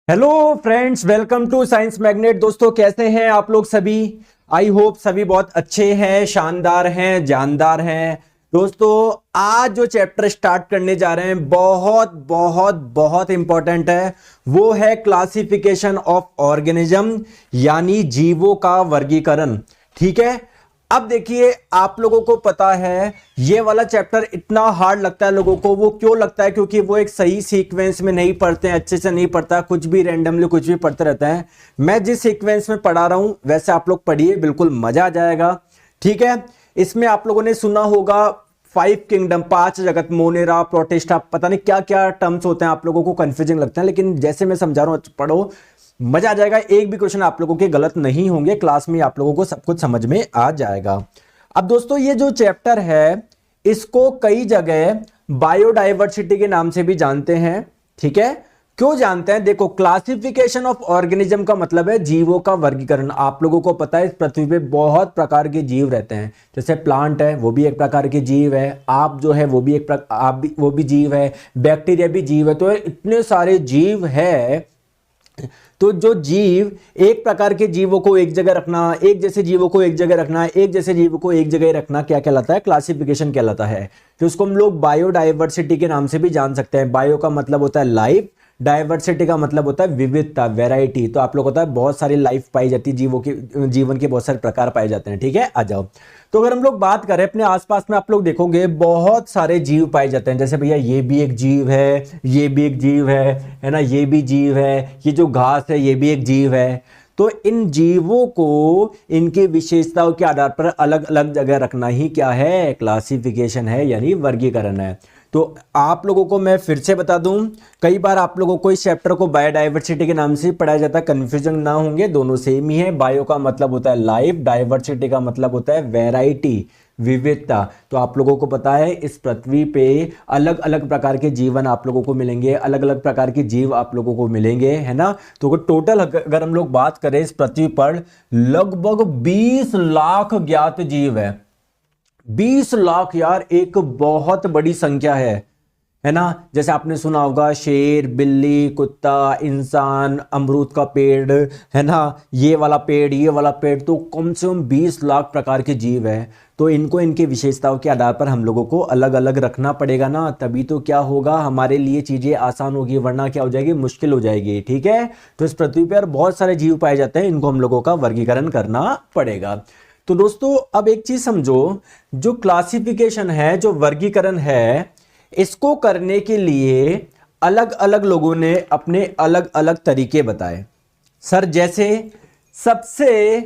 Hello friends, welcome to Science Magnet. दोस्तों, कैसे हैं आप लोग सभी? आई होप सभी बहुत अच्छे हैं, शानदार हैं, जानदार हैं। दोस्तों, आज जो चैप्टर स्टार्ट करने जा रहे हैं बहुत बहुत बहुत इंपॉर्टेंट है। वो है क्लासिफिकेशन ऑफ ऑर्गेनिज्म, यानी जीवों का वर्गीकरण। ठीक है। अब देखिए, आप लोगों को पता है ये वाला चैप्टर इतना हार्ड लगता है लोगों को। वो क्यों लगता है? क्योंकि वो एक सही सीक्वेंस में नहीं पढ़ते हैं, अच्छे से नहीं पढ़ता, कुछ भी रैंडमली कुछ भी पढ़ते रहते हैं। मैं जिस सीक्वेंस में पढ़ा रहा हूं वैसे आप लोग पढ़िए, बिल्कुल मजा आ जाएगा। ठीक है। इसमें आप लोगों ने सुना होगा 5 किंगडम, 5 जगत, मोनेरा, प्रोटिस्टा, पता नहीं क्या क्या टर्म्स होते हैं, आप लोगों को कंफ्यूजिंग लगते हैं, लेकिन जैसे मैं समझा रहा हूं पढ़ो, मजा आ जाएगा। एक भी क्वेश्चन आप लोगों के गलत नहीं होंगे, क्लास में आप लोगों को सब कुछ समझ में आ जाएगा। अब दोस्तों, ये जो चैप्टर है इसको कई जगह बायोडाइवर्सिटी के नाम से भी जानते हैं। ठीक है। क्यों जानते हैं? देखो, क्लासिफिकेशन ऑफ ऑर्गेनिज्म का मतलब है जीवों का वर्गीकरण। आप लोगों को पता है इस पृथ्वी पे बहुत प्रकार के जीव रहते हैं। जैसे प्लांट है, वो भी एक प्रकार के जीव है। आप जो है वो भी वो भी जीव है। बैक्टीरिया भी जीव है। तो इतने सारे जीव है। तो जो जीव, एक प्रकार के जीवों को एक जगह रखना, एक जैसे जीवों को एक जगह रखना, एक जैसे जीवों को एक जगह रखना, क्या कहलाता है? क्लासिफिकेशन कहलाता है। तो उसको हम लोग बायोडाइवर्सिटी के नाम से भी जान सकते हैं। बायो का मतलब होता है लाइफ, डाइवर्सिटी का मतलब होता है विविधता, वैरायटी। तो आप लोग होता है बहुत सारी लाइफ पाई जाती है, जीवों की, जीवन के बहुत सारे प्रकार पाए जाते हैं। ठीक है, आ जाओ। तो अगर हम लोग बात करें अपने आसपास में, आप लोग देखोगे बहुत सारे जीव पाए जाते हैं। जैसे भैया ये भी एक जीव है, ये भी एक जीव है ना, ये भी जीव है, ये जो घास है ये भी एक जीव है। तो इन जीवों को इनकी विशेषताओं के आधार पर अलग अलग जगह रखना ही क्या है? क्लासिफिकेशन है, यानी वर्गीकरण है। तो आप लोगों को मैं फिर से बता दूं, कई बार आप लोगों को इस चैप्टर को बायोडाइवर्सिटी के नाम से पढ़ाया जाता है, कंफ्यूजन ना होंगे, दोनों सेम ही है। बायो का मतलब होता है लाइफ, डाइवर्सिटी का मतलब होता है वैरायटी, विविधता। तो आप लोगों को पता है इस पृथ्वी पे अलग अलग प्रकार के जीवन आप लोगों को मिलेंगे, अलग अलग प्रकार के जीव आप लोगों को मिलेंगे, है ना। तो टोटल अगर हम लोग बात करें इस पृथ्वी पर लगभग 20 लाख ज्ञात जीव है। 20 लाख यार, एक बहुत बड़ी संख्या है ना। जैसे आपने सुना होगा शेर, बिल्ली, कुत्ता, इंसान, अमरूद का पेड़, है ना, ये वाला पेड़, ये वाला पेड़। तो कम से कम 20 लाख प्रकार के जीव है। तो इनको इनकी विशेषताओं के आधार पर हम लोगों को अलग अलग रखना पड़ेगा ना, तभी तो क्या होगा, हमारे लिए चीजें आसान होगी, वरना क्या हो जाएगी? मुश्किल हो जाएगी। ठीक है। तो इस पृथ्वी पर बहुत सारे जीव पाए जाते हैं, इनको हम लोगों का वर्गीकरण करना पड़ेगा। तो दोस्तों, अब एक चीज समझो, जो क्लासिफिकेशन है, जो वर्गीकरण है, इसको करने के लिए अलग अलग लोगों ने अपने अलग अलग तरीके बताए। सर, जैसे सबसे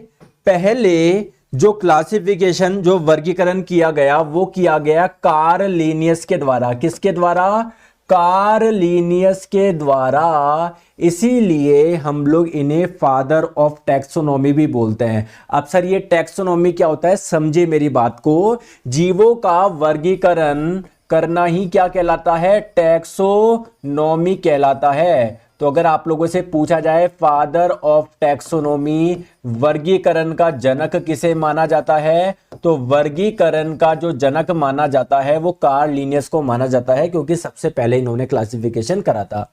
पहले जो क्लासिफिकेशन, जो वर्गीकरण किया गया, वो किया गया कार्ल लिनियस के द्वारा। किसके द्वारा? कार्ल लिनियस के द्वारा। इसीलिए हम लोग इन्हें फादर ऑफ टैक्सोनॉमी भी बोलते हैं। अब सर, ये टैक्सोनॉमी क्या होता है? समझे मेरी बात को। जीवों का वर्गीकरण करना ही क्या कहलाता है? टैक्सोनॉमी कहलाता है। तो अगर आप लोगों से पूछा जाए फादर ऑफ टैक्सोनॉमी, वर्गीकरण का जनक किसे माना जाता है? तो वर्गीकरण का जो जनक माना जाता है वो कार्ल लिनियस को माना जाता है, क्योंकि सबसे पहले इन्होंने क्लासिफिकेशन करा था।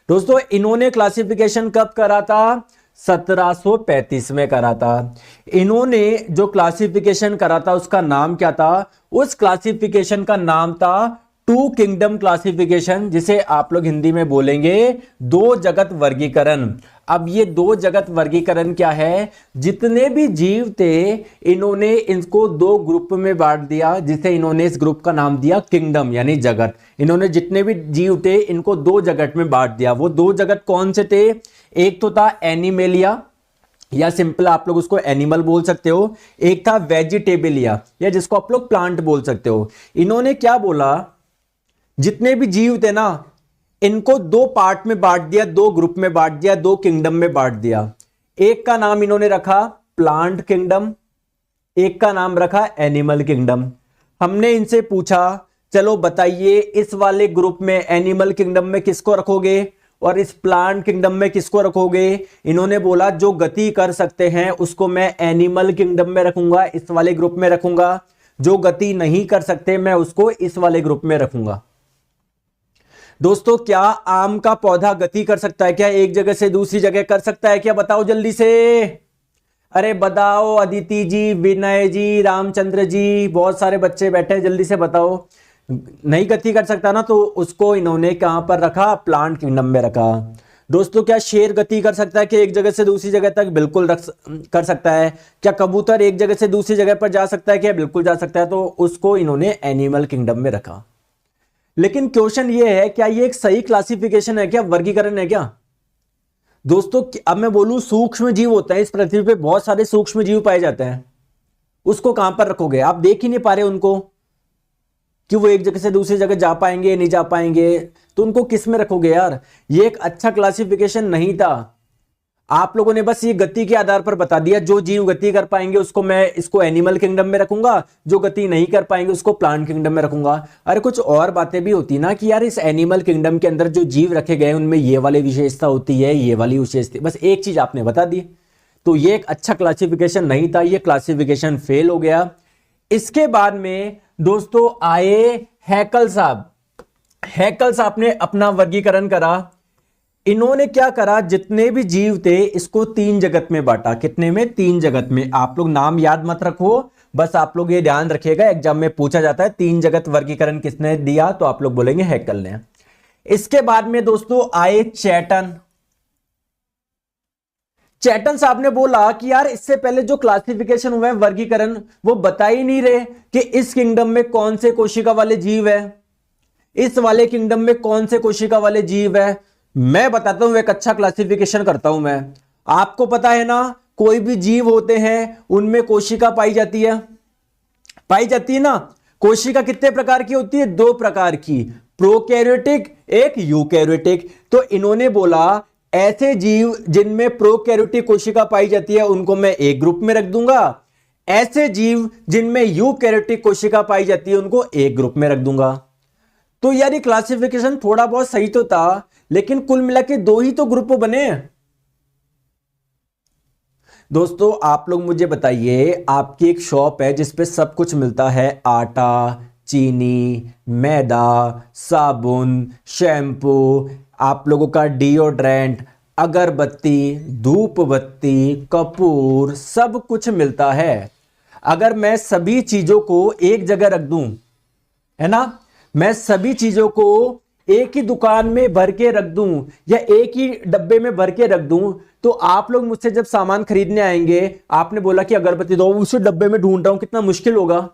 दोस्तों, इन्होंने क्लासिफिकेशन कब करा था? 1735 में करा था। इन्होंने जो क्लासिफिकेशन करा था उसका नाम क्या था? उस क्लासिफिकेशन का नाम था 2 किंगडम क्लासिफिकेशन, जिसे आप लोग हिंदी में बोलेंगे 2 जगत वर्गीकरण। अब ये 2 जगत वर्गीकरण क्या है? जितने भी जीव थे इन्होंने इनको 2 ग्रुप में बांट दिया, जिसे इन्होंने इस ग्रुप का नाम दिया किंगडम, यानी जगत। इन्होंने जितने भी जीव थे इनको 2 जगत में बांट दिया। वो 2 जगत कौन से थे? एक तो था एनिमेलिया, या सिंपल आप लोग उसको एनिमल बोल सकते हो। एक था वेजिटेबलिया, या जिसको आप लोग प्लांट बोल सकते हो। इन्होंने क्या बोला, जितने भी जीव थे ना, इनको 2 पार्ट में बांट दिया, 2 ग्रुप में बांट दिया, 2 किंगडम में बांट दिया। एक का नाम इन्होंने रखा प्लांट किंगडम, एक का नाम रखा एनिमल किंगडम। हमने इनसे पूछा, चलो बताइए इस वाले ग्रुप में, एनिमल किंगडम में किसको रखोगे और इस प्लांट किंगडम में किसको रखोगे? इन्होंने बोला जो गति कर सकते हैं उसको मैं एनिमल किंगडम में रखूंगा, इस वाले ग्रुप में रखूंगा। जो गति नहीं कर सकते मैं उसको इस वाले ग्रुप में रखूंगा। दोस्तों क्या आम का पौधा गति कर सकता है क्या? एक जगह से दूसरी जगह कर सकता है क्या? बताओ जल्दी से। अरे बताओ अदिति जी, विनय जी, रामचंद्र जी, बहुत सारे बच्चे बैठे हैं, जल्दी से बताओ। नहीं गति कर सकता ना, तो उसको इन्होंने कहां पर रखा? प्लांट किंगडम में रखा। दोस्तों क्या शेर गति कर सकता है कि एक जगह से दूसरी जगह तक? बिल्कुल कर सकता है। क्या कबूतर एक जगह से दूसरी जगह पर जा सकता है क्या? बिल्कुल जा सकता है, तो उसको इन्होंने एनिमल किंगडम में रखा। लेकिन क्वेश्चन ये है, क्या ये एक सही क्लासिफिकेशन है क्या? वर्गीकरण है क्या? दोस्तों अब मैं बोलूं सूक्ष्म जीव होते हैं, इस पृथ्वी पे बहुत सारे सूक्ष्म जीव पाए जाते हैं, उसको कहां पर रखोगे? आप देख ही नहीं पा रहे उनको कि वो एक जगह से दूसरी जगह जा पाएंगे नहीं जा पाएंगे, तो उनको किस में रखोगे यार? ये एक अच्छा क्लासिफिकेशन नहीं था। आप लोगों ने बस ये गति के आधार पर बता दिया, जो जीव गति कर पाएंगे उसको मैं इसको एनिमल किंगडम में रखूंगा, जो गति नहीं कर पाएंगे उसको प्लांट किंगडम में रखूंगा। अरे कुछ और बातें भी होती ना कि यार इस एनिमल किंगडम के अंदर जो जीव रखे गए उनमें ये वाली विशेषता होती है, ये वाली विशेषता, बस एक चीज आपने बता दी। तो ये एक अच्छा क्लासिफिकेशन नहीं था, ये क्लासिफिकेशन फेल हो गया। इसके बाद में दोस्तों आए हैकल साहब। हैकल साहब ने अपना वर्गीकरण करा। इन्होंने क्या करा, जितने भी जीव थे इसको 3 जगत में बांटा। कितने में? 3 जगत में। आप लोग नाम याद मत रखो, बस आप लोग ये ध्यान रखिएगा, एग्जाम में पूछा जाता है 3 जगत वर्गीकरण किसने दिया, तो आप लोग बोलेंगे हैकल ने। इसके बाद में दोस्तों आए चैटन। चैटन साहब ने बोला कि यार इससे पहले जो क्लासिफिकेशन हुआ है वर्गीकरण, वो बता ही नहीं रहे कि इस किंगडम में कौन से कोशिका वाले जीव है, इस वाले किंगडम में कौन से कोशिका वाले जीव है। मैं बताता हूं, एक अच्छा क्लासिफिकेशन करता हूं मैं। आपको पता है ना, कोई भी जीव होते हैं उनमें कोशिका पाई जाती है, पाई जाती है ना। कोशिका कितने प्रकार की होती है? 2 प्रकार की, प्रोकैरियोटिक, एक यूकैरियोटिक। तो इन्होंने बोला ऐसे जीव जिनमें प्रोकैरियोटिक कोशिका पाई जाती है उनको मैं एक ग्रुप में रख दूंगा, ऐसे जीव जिनमें यूकैरियोटिक कोशिका पाई जाती है उनको एक ग्रुप में रख दूंगा। तो यार ये क्लासिफिकेशन थोड़ा बहुत सही तो था, लेकिन कुल मिला के 2 ही तो ग्रुप बने हैं। दोस्तों आप लोग मुझे बताइए, आपकी एक शॉप है जिसपे सब कुछ मिलता है, आटा, चीनी, मैदा, साबुन, शैम्पू, आप लोगों का डिओड्रेंट, अगरबत्ती, धूप बत्ती, कपूर, सब कुछ मिलता है। अगर मैं सभी चीजों को एक जगह रख दूं, है ना, मैं सभी चीजों को एक ही दुकान में भर के रख दूं या एक ही डब्बे में भर के रख दूं, तो आप लोग मुझसे जब सामान खरीदने आएंगे, आपने बोला कि अगरबत्ती दो, उसी डब्बे में ढूंढ रहा हूं, कितना मुश्किल होगा।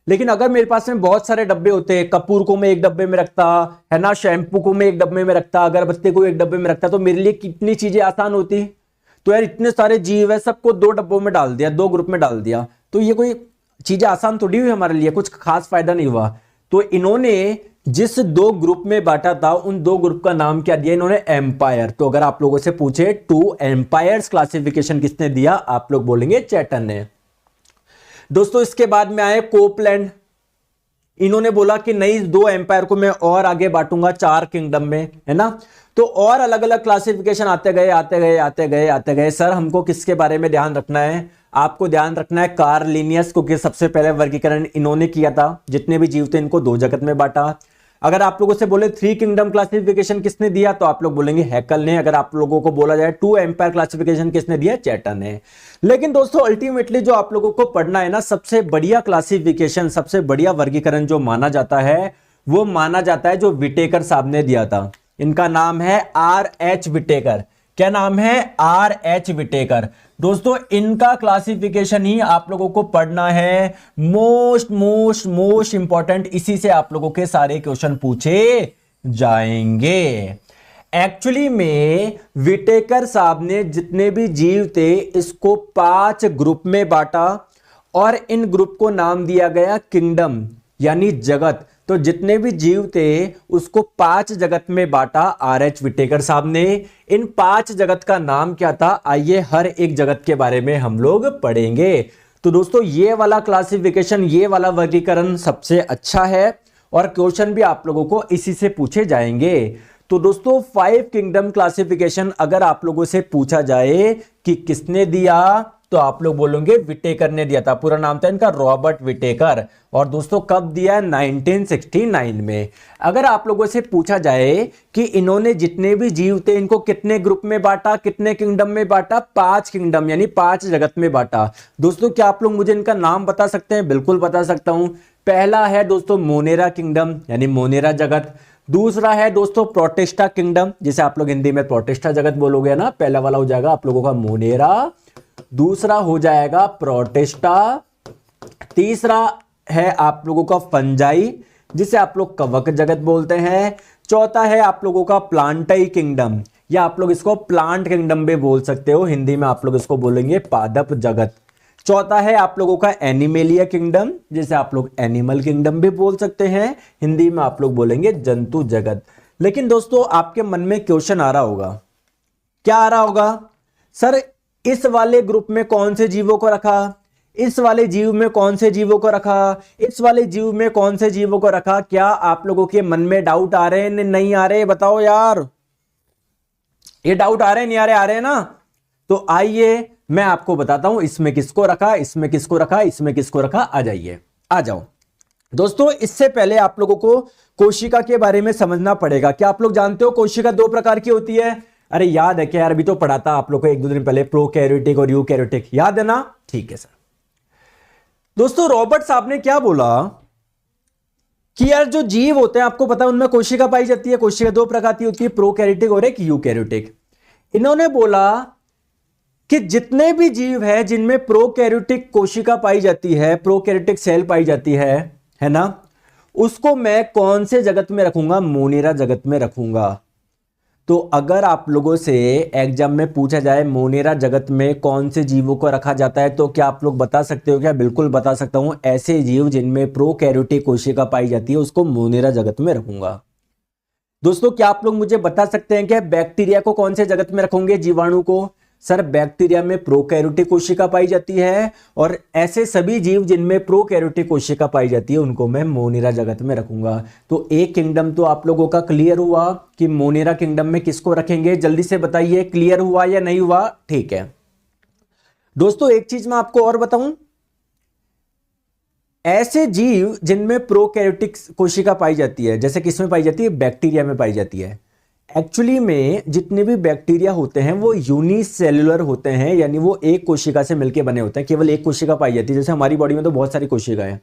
लेकिन अगर मेरे पास में बहुत सारे डब्बे होते हैं, कपूर को मैं एक डब्बे में रखता, है ना, शैम्पू को मैं एक डब्बे में रखता, अगरबत्ती को एक डब्बे में रखता, तो मेरे लिए कितनी चीजें आसान होती। तो यार इतने सारे जीव है, सबको 2 डब्बों में डाल दिया, 2 ग्रुप में डाल दिया, तो ये कोई चीजें आसान थोड़ी हुई हमारे लिए, कुछ खास फायदा नहीं हुआ। तो इन्होंने जिस 2 ग्रुप में बांटा था, उन 2 ग्रुप का नाम क्या दिया इन्होंने? एम्पायर। तो अगर आप लोगों से पूछे 2 एम्पायर्स क्लासिफिकेशन किसने दिया, आप लोग बोलेंगे चैटन ने। दोस्तों इसके बाद में आए कोपलैंड। इन्होंने बोला कि नहीं, 2 एम्पायर को मैं और आगे बांटूंगा 4 किंगडम में, है ना। तो और अलग अलग क्लासिफिकेशन आते गए आते गए आते गए आते गए। सर हमको किसके बारे में ध्यान रखना है? आपको ध्यान रखना है कार्ल लिनियस, क्योंकि सबसे पहले वर्गीकरण इन्होंने किया था। जितने भी जीव थे इनको 2 जगत में बांटा। अगर आप लोगों से बोले 3 किंगडम क्लासिफिकेशन किसने दिया, तो आप लोग बोलेंगे हैकल ने। अगर आप लोगों को बोला जाए 2 एम्पायर क्लासिफिकेशन किसने दिया, चैटन ने। लेकिन दोस्तों अल्टीमेटली जो आप लोगों को पढ़ना है ना, सबसे बढ़िया क्लासिफिकेशन, सबसे बढ़िया वर्गीकरण जो माना जाता है, वो माना जाता है जो विटेकर साहब ने दिया था। इनका नाम है R.H. विटेकर। क्या नाम है? R.H. विटेकर। दोस्तों इनका क्लासिफिकेशन ही आप लोगों को पढ़ना है, मोस्ट इंपॉर्टेंट। इसी से आप लोगों के सारे क्वेश्चन पूछे जाएंगे। एक्चुअली में विटेकर साहब ने जितने भी जीव थे इसको 5 ग्रुप में बांटा और इन ग्रुप को नाम दिया गया किंगडम, यानी जगत। तो जितने भी जीव थे उसको 5 जगत में बांटा R.H. विटेकर साहब ने। इन 5 जगत का नाम क्या था, आइए हर एक जगत के बारे में हम लोग पढ़ेंगे। तो दोस्तों ये वाला क्लासिफिकेशन, ये वाला वर्गीकरण सबसे अच्छा है और क्वेश्चन भी आप लोगों को इसी से पूछे जाएंगे। तो दोस्तों 5 किंगडम क्लासिफिकेशन अगर आप लोगों से पूछा जाए कि किसने दिया, तो आप लोग बोलोगे विटेकर ने दिया था। पूरा नाम था इनका रॉबर्ट विटेकर। और दोस्तों कब दिया? 1969 में। अगर आप लोगों से पूछा जाए कि इन्होंने जितने भी जीव थे इनको कितने ग्रुप में बांटा, कितने किंगडम में बांटा? 5 किंगडम यानी 5 जगत में बांटा। दोस्तों क्या आप लोग मुझे इनका नाम बता सकते हैं? बिल्कुल बता सकता हूं। पहला है दोस्तों मोनेरा किंगडम यानी मोनेरा जगत। दूसरा है दोस्तों प्रोटेस्टा किंगडम, जिसे आप लोग हिंदी में प्रोटेस्टा जगत बोलोगे ना। पहला वाला हो जाएगा आप लोगों का मोनेरा, दूसरा हो जाएगा प्रोटेस्टा, तीसरा है आप लोगों का फंजाई जिसे आप लोग कवक जगत बोलते हैं, चौथा है आप लोगों का प्लांटाई किंगडम या आप लोग इसको प्लांट किंगडम भी बोल सकते हो, हिंदी में आप लोग इसको बोलेंगे पादप जगत। चौथा है आप लोगों का एनिमेलिया किंगडम जिसे आप लोग एनिमल किंगडम भी बोल सकते हैं, हिंदी में आप लोग बोलेंगे जंतु जगत। लेकिन दोस्तों आपके मन में क्वेश्चन आ रहा होगा, क्या आ रहा होगा? सर इस वाले ग्रुप में कौन से जीवों को रखा, इस वाले जीव में कौन से जीवों को रखा, इस वाले जीव में कौन से जीवों को रखा? क्या आप लोगों के मन में डाउट आ रहे हैं? नहीं आ रहे? बताओ यार, ये डाउट आ रहे हैं? नहीं आ रहे? आ रहे हैं ना? तो आइए मैं आपको बताता हूं इसमें किसको रखा, इसमें किसको रखा, इसमें किसको रखा। आ जाइए, आ जाओ दोस्तों। इससे पहले आप लोगों को कोशिका के बारे में समझना पड़ेगा। क्या आप लोग जानते हो कोशिका 2 प्रकार की होती है? अरे याद है क्या यार? अभी तो पढ़ा था आप लोग को 1-2 दिन पहले, प्रोकैरियोटिक और यूकैरियोटिक, याद है ना? ठीक है सर। दोस्तों रॉबर्ट साहब ने क्या बोला कि यार जो जीव होते हैं आपको पता है उनमें कोशिका पाई जाती है। कोशिका 2 प्रकार की होती है, प्रोकैरियोटिक और एक यूकैरियोटिक। इन्होंने बोला कि जितने भी जीव हैं जिनमें प्रोकैरियोटिक कोशिका पाई जाती है, प्रोकैरियोटिक सेल पाई जाती है ना, उसको मैं कौन से जगत में रखूंगा? मोनेरा जगत में रखूंगा। तो अगर आप लोगों से एग्जाम में पूछा जाए मोनेरा जगत में कौन से जीवों को रखा जाता है तो क्या आप लोग बता सकते हो? क्या? बिल्कुल बता सकता हूं। ऐसे जीव जिनमें प्रोकैरियोटिक कोशिका पाई जाती है उसको मोनेरा जगत में रखूंगा। दोस्तों क्या आप लोग मुझे बता सकते हैं क्या बैक्टीरिया को कौन से जगत में रखोगे? जीवाणु को? सर बैक्टीरिया में प्रोकैरियोटिक कोशिका पाई जाती है और ऐसे सभी जीव जिनमें प्रोकैरियोटिक कोशिका पाई जाती है उनको मैं मोनेरा जगत में रखूंगा। तो एक किंगडम तो आप लोगों का क्लियर हुआ कि मोनेरा किंगडम में किसको रखेंगे। जल्दी से बताइए क्लियर हुआ या नहीं हुआ? ठीक है दोस्तों, एक चीज मैं आपको और बताऊं, ऐसे जीव जिनमें प्रोकैरियोटिक कोशिका पाई जाती है जैसे किसमें पाई जाती है? बैक्टीरिया में पाई जाती है। एक्चुअली में जितने भी बैक्टीरिया होते हैं वो यूनिसेल्युलर होते हैं, यानी वो एक कोशिका से मिलकर बने होते हैं, केवल एक कोशिका पाई जाती है। जैसे हमारी बॉडी में तो बहुत सारी कोशिकाएं हैं।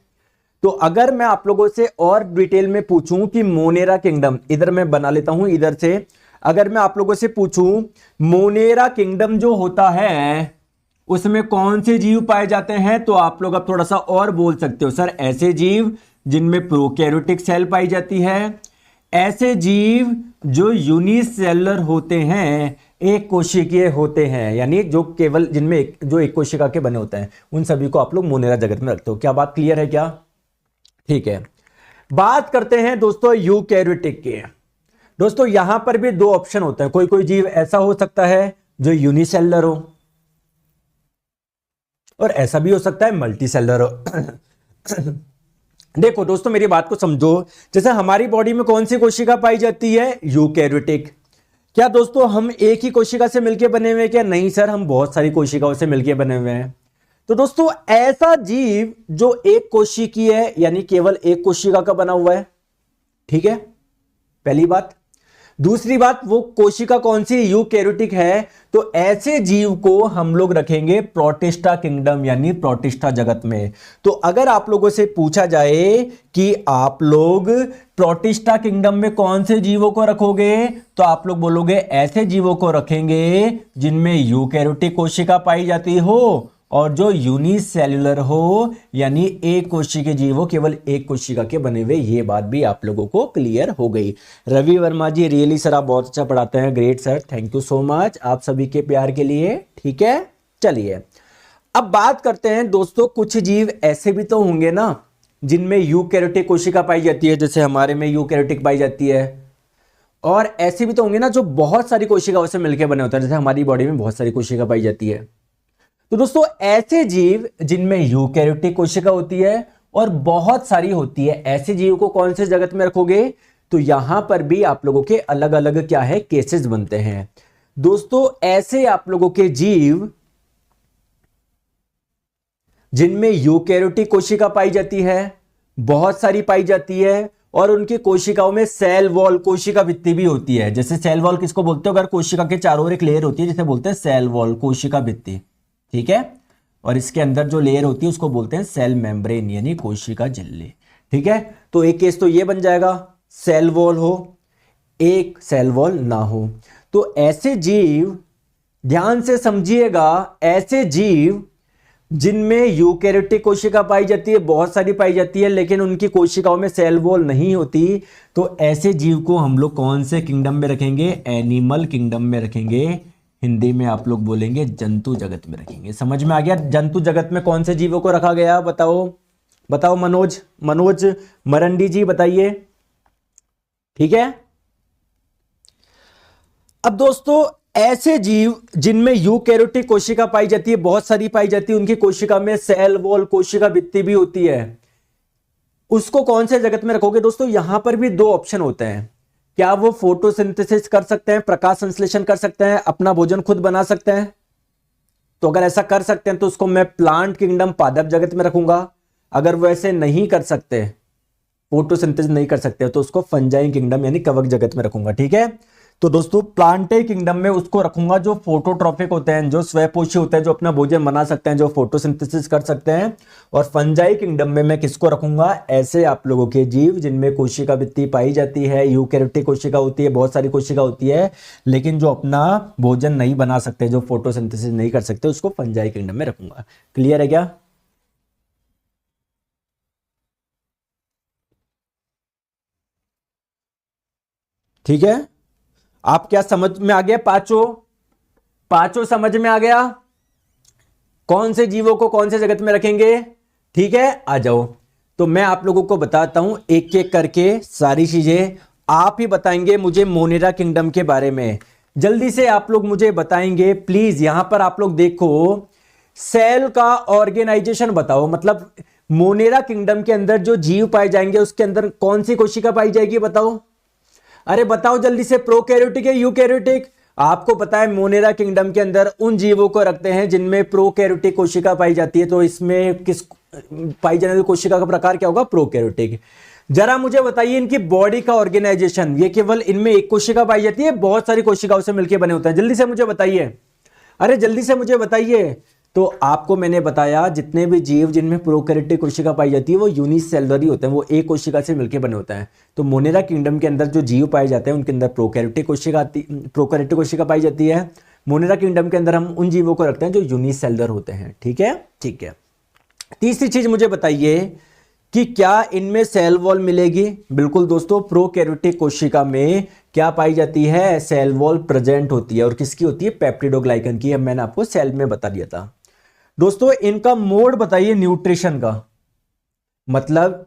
तो अगर मैं आप लोगों से और डिटेल में पूछूं कि मोनेरा किंगडम, इधर मैं बना लेता हूं इधर से, अगर मैं आप लोगों से पूछूं मोनेरा किंगडम जो होता है उसमें कौन से जीव पाए जाते हैं, तो आप लोग अब थोड़ा सा और बोल सकते हो सर ऐसे जीव जिनमें प्रोकैरियोटिक सेल पाई जाती है, ऐसे जीव जो यूनिसेलुलर होते हैं, एक कोशिकीय होते हैं, यानी जो केवल जिनमें जो एक कोशिका के बने होते हैं, उन सभी को आप लोग मोनेरा जगत में रखते हो। क्या बात क्लियर है क्या? ठीक है, बात करते हैं दोस्तों यूकैरियोटिक के। दोस्तों यहां पर भी 2 ऑप्शन होते हैं। कोई कोई जीव ऐसा हो सकता है जो यूनिसेलुलर हो और ऐसा भी हो सकता है मल्टीसेलुलर हो। देखो दोस्तों मेरी बात को समझो, जैसे हमारी बॉडी में कौन सी कोशिका पाई जाती है? यूकैरियोटिक। क्या दोस्तों हम एक ही कोशिका से मिलकर बने हुए हैं क्या? नहीं सर, हम बहुत सारी कोशिकाओं से मिलकर बने हुए हैं। तो दोस्तों ऐसा जीव जो एक कोशिकीय है यानी केवल एक कोशिका का बना हुआ है, ठीक है, पहली बात। दूसरी बात, वो कोशिका कौन सी? यूकैरियोटिक है। तो ऐसे जीव को हम लोग रखेंगे प्रोटिस्टा किंगडम यानी प्रोटिस्टा जगत में। तो अगर आप लोगों से पूछा जाए कि आप लोग प्रोटिस्टा किंगडम में कौन से जीवों को रखोगे, तो आप लोग बोलोगे ऐसे जीवों को रखेंगे जिनमें यूकैरियोटिक कोशिका पाई जाती हो और जो यूनिसेल्युलर हो, यानी एक कोशिकीय जीव हो, केवल एक कोशिका के बने हुए। ये बात भी आप लोगों को क्लियर हो गई। रवि वर्मा जी रियली सर आप बहुत अच्छा पढ़ाते हैं, great sir, thank you so much आप सभी के प्यार के लिए। ठीक है, चलिए अब बात करते हैं दोस्तों, कुछ जीव ऐसे भी तो होंगे ना जिनमें यूकैरियोटिक कोशिका पाई जाती है, जैसे हमारे में यूकैरियोटिक पाई जाती है, और ऐसे भी तो होंगे ना जो बहुत सारी कोशिकाओं से मिलकर बने होते हैं, जैसे हमारी बॉडी में बहुत सारी कोशिका पाई जाती है। तो दोस्तों ऐसे जीव जिनमें यूकैरियोटिक कोशिका होती है और बहुत सारी होती है, ऐसे जीव को कौन से जगत में रखोगे? तो यहां पर भी आप लोगों के अलग अलग क्या है केसेस बनते हैं। दोस्तों ऐसे आप लोगों के जीव जिनमें यूकेरियोटिक कोशिका पाई जाती है, बहुत सारी पाई जाती है, और उनकी कोशिकाओं में सेल वॉल कोशिका भित्ति भी होती है। जैसे सेल वॉल किसको बोलते हो? अगर कोशिका के चारों ओर एक लेयर होती है जिसे बोलते हैं सेल वॉल कोशिका भित्ति, ठीक है। और इसके अंदर जो लेयर होती है उसको बोलते हैं सेल मेम्ब्रेन यानी कोशिका झिल्ली, ठीक है। तो एक केस तो ये बन जाएगा सेल वॉल हो, एक सेल वॉल ना हो। तो ऐसे जीव, ध्यान से समझिएगा, ऐसे जीव जिनमें यूकेरियोटिक कोशिका पाई जाती है, बहुत सारी पाई जाती है, लेकिन उनकी कोशिकाओं में सेल वॉल नहीं होती, तो ऐसे जीव को हम लोग कौन से किंगडम में रखेंगे? एनिमल किंगडम में रखेंगे। हिंदी में आप लोग बोलेंगे जंतु जगत में रखेंगे। समझ में आ गया? जंतु जगत में कौन से जीवों को रखा गया? बताओ बताओ, मनोज मरंडी जी बताइए, ठीक है। अब दोस्तों, ऐसे जीव जिनमें यूकेरियोटिक कोशिका पाई जाती है, बहुत सारी पाई जाती है, उनकी कोशिका में सेल वॉल कोशिका भित्ति भी होती है, उसको कौन से जगत में रखोगे? दोस्तों यहां पर भी दो ऑप्शन होते हैं। क्या वो फोटोसिंथेसिस कर सकते हैं, प्रकाश संश्लेषण कर सकते हैं, अपना भोजन खुद बना सकते हैं? तो अगर ऐसा कर सकते हैं तो उसको मैं प्लांट किंगडम पादप जगत में रखूंगा। अगर वो ऐसे नहीं कर सकते, फोटोसिंथेसिस नहीं कर सकते, तो उसको फंजाई किंगडम यानी कवक जगत में रखूंगा, ठीक है। तो दोस्तों प्लांटे किंगडम में उसको रखूंगा जो फोटोट्रॉफिक होते हैं, जो स्वयपोषी होते हैं, जो अपना भोजन बना सकते हैं, जो फोटोसिंथेसिस कर सकते हैं। और फंजाई किंगडम में मैं किसको रखूंगा? ऐसे आप लोगों के जीव जिनमें कोशिका भित्ति पाई जाती है, यूकेरियोटिक कोशिका होती है, बहुत सारी कोशिका होती है, लेकिन जो अपना भोजन नहीं बना सकते, जो फोटोसिंथेसिस नहीं कर सकते, उसको फंजाई किंगडम में रखूंगा। क्लियर है क्या? ठीक है, आप क्या समझ में आ गया? पांचों समझ में आ गया? कौन से जीवों को कौन से जगत में रखेंगे? ठीक है, आ जाओ। तो मैं आप लोगों को बताता हूं एक एक करके सारी चीजें। आप ही बताएंगे मुझे मोनेरा किंगडम के बारे में। जल्दी से आप लोग मुझे बताएंगे प्लीज। यहां पर आप लोग देखो, सेल का ऑर्गेनाइजेशन बताओ। मतलब मोनेरा किंगडम के अंदर जो जीव पाए जाएंगे उसके अंदर कौन सी कोशिका पाई जाएगी? बताओ, अरे बताओ जल्दी से, प्रोकैरियोटिक है यूकैरियोटिक? आपको पता है मोनेरा किंगडम के अंदर उन जीवों को रखते हैं जिनमें प्रोकैरियोटिक कोशिका पाई जाती है। तो इसमें किस पाई जाने वाली कोशिका का प्रकार क्या होगा? प्रोकैरियोटिक। जरा मुझे बताइए इनकी बॉडी का ऑर्गेनाइजेशन। ये केवल इनमें एक कोशिका पाई जाती है, बहुत सारी कोशिकाओं से मिलकर बने होते हैं? जल्दी से मुझे बताइए, अरे जल्दी से मुझे बताइए। तो आपको मैंने बताया जितने भी जीव जिनमें प्रोकैरियोटिक कोशिका पाई जाती है वो यूनिसेलुलर ही होते हैं, वो एक कोशिका से मिलकर बने होते हैं। तो मोनेरा किंगडम के अंदर जो जीव पाए जाते हैं उनके अंदर प्रोकैरियोटिक कोशिका पाई जाती है। मोनेरा किंगडम के अंदर हम उन जीवों को रखते हैं जो यूनिसेलुलर होते हैं, ठीक है। ठीक है, तीसरी चीज मुझे बताइए कि क्या इनमें सेल वॉल मिलेगी? बिल्कुल दोस्तों, प्रोकैरियोटिक कोशिका में क्या पाई जाती है? सेल वॉल प्रेजेंट होती है। और किसकी होती है? पेप्टिडोग्लाइकन की। अब मैंने आपको सेल में बता दिया था। दोस्तों इनका मोड बताइए न्यूट्रिशन का। मतलब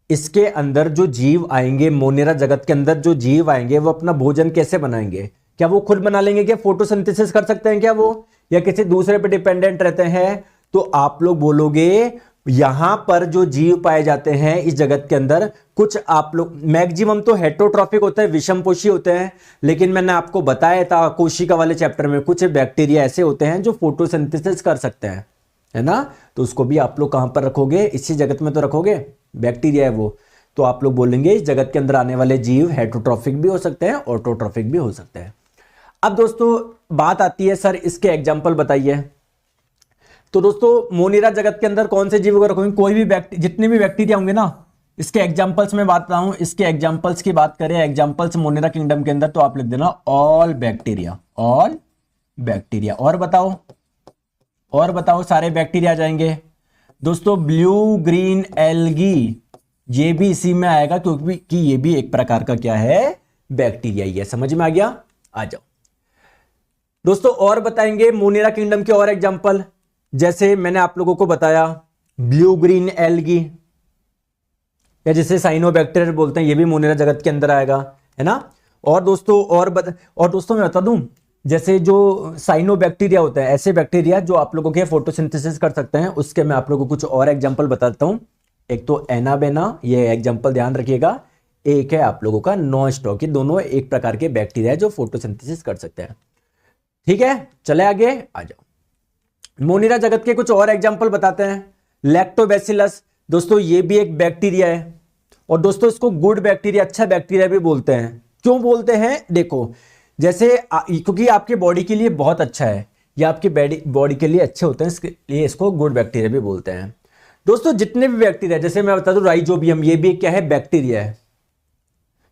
इसके अंदर जो जीव आएंगे, मोनेरा जगत के अंदर जो जीव आएंगे, वो अपना भोजन कैसे बनाएंगे? क्या वो खुद बना लेंगे? क्या फोटोसिंथेसिस कर सकते हैं क्या वो, या किसी दूसरे पे डिपेंडेंट रहते हैं? तो आप लोग बोलोगे यहां पर जो जीव पाए जाते हैं इस जगत के अंदर, कुछ आप लोग मैक्सिमम तो हेटेरोट्रॉफिक होते हैं, विषमपोषी होते हैं। लेकिन मैंने आपको बताया था कोशिका वाले चैप्टर में, कुछ बैक्टीरिया ऐसे होते हैं जो फोटोसिंथेसिस कर सकते हैं, है ना। तो उसको भी आप लोग कहां पर रखोगे? इसी जगत में तो रखोगे, बैक्टीरिया है वो। तो आप लोग बोलेंगे इस जगत के अंदर आने वाले जीव हेटेरोट्रॉफिक भी हो सकते हैं, ऑटोट्रॉफिक भी हो सकते हैं। अब दोस्तों बात आती है, सर इसके एग्जाम्पल बताइए। तो दोस्तों मोनेरा जगत के अंदर कौन से जीवों को रखोगे? कोई भी जितने भी बैक्टीरिया होंगे ना, इसके एग्जांपल्स में बात रहा हूं। इसके एग्जांपल्स की बात करें, एग्जांपल्स मोनेरा किंगडम के अंदर, तो आप लिख देना ऑल बैक्टीरिया, ऑल बैक्टीरिया। और बताओ सारे बैक्टीरिया आ जाएंगे। दोस्तों ब्लू ग्रीन एल्गी, ये भी इसी में आएगा क्योंकि ये भी एक प्रकार का क्या है? बैक्टीरिया ही है। समझ में आ गया? आ जाओ दोस्तों, और बताएंगे मोनेरा किंगडम के और एग्जांपल। जैसे मैंने आप लोगों को बताया ब्लू ग्रीन एल्गी, या जिसे साइनोबैक्टीरिया बोलते हैं, ये भी मोनेरा जगत के अंदर आएगा, है ना। और दोस्तों और दोस्तों मैं बता दूं, जैसे जो साइनोबैक्टीरिया होते हैं, ऐसे बैक्टीरिया जो आप लोगों के फोटोसिंथेसिस कर सकते हैं, उसके मैं आप लोगों को कुछ और एग्जांपल बताता हूं। एक तो एनाबेना, ये एग्जांपल ध्यान रखिएगा। एक है आप लोगों का नॉस्टॉक, ये दोनों एक प्रकार के बैक्टीरिया जो फोटोसिंथेसिस कर सकते हैं। ठीक है, चले आगे, आ जाओ। मोनेरा जगत के कुछ और एग्जाम्पल बताते हैं। लैक्टोबैसिलस, दोस्तों ये भी एक बैक्टीरिया है, और दोस्तों इसको गुड बैक्टीरिया, अच्छा बैक्टीरिया भी बोलते हैं। क्यों बोलते हैं? देखो, जैसे क्योंकि आपके बॉडी के लिए बहुत अच्छा है, या आपके बॉडी के लिए अच्छे होते हैं, इसके लिए इसको गुड बैक्टीरिया भी बोलते हैं। दोस्तों जितने भी बैक्टीरिया, जैसे मैं बता दूं राइजोबियम, ये भी क्या है? बैक्टीरिया है।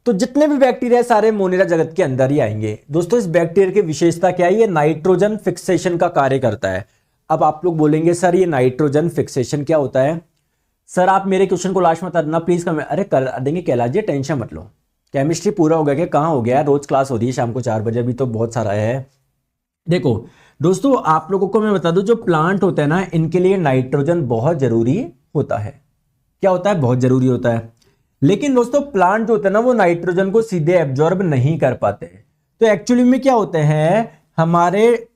तो जितने भी बैक्टीरिया सारे मोनेरा जगत के अंदर ही आएंगे। दोस्तों इस बैक्टीरिया की विशेषता क्या है? ये नाइट्रोजन फिक्सेशन का कार्य करता है। अब आप लोग बोलेंगे सर ये नाइट्रोजन फिक्सेशन क्या होता है? सर आप मेरे क्वेश्चन को लास्ट में करना प्लीज। अरे कर देंगे कैलाश जी, टेंशन मत लो। केमिस्ट्री पूरा हो गया क्या? कहाँ हो गया? रोज क्लास हो रही है शाम को 4 बजे, अभी तो बहुत सारा है। देखो दोस्तों आप लोगों को मैं बता दूं, जो प्लांट होता है ना, इनके लिए नाइट्रोजन बहुत जरूरी होता है। क्या होता है? बहुत जरूरी होता है। लेकिन दोस्तों प्लांट जो होता है ना, वो नाइट्रोजन को सीधे एब्जॉर्ब नहीं कर पाते। तो एक्चुअली में क्या होते हैं, हमारे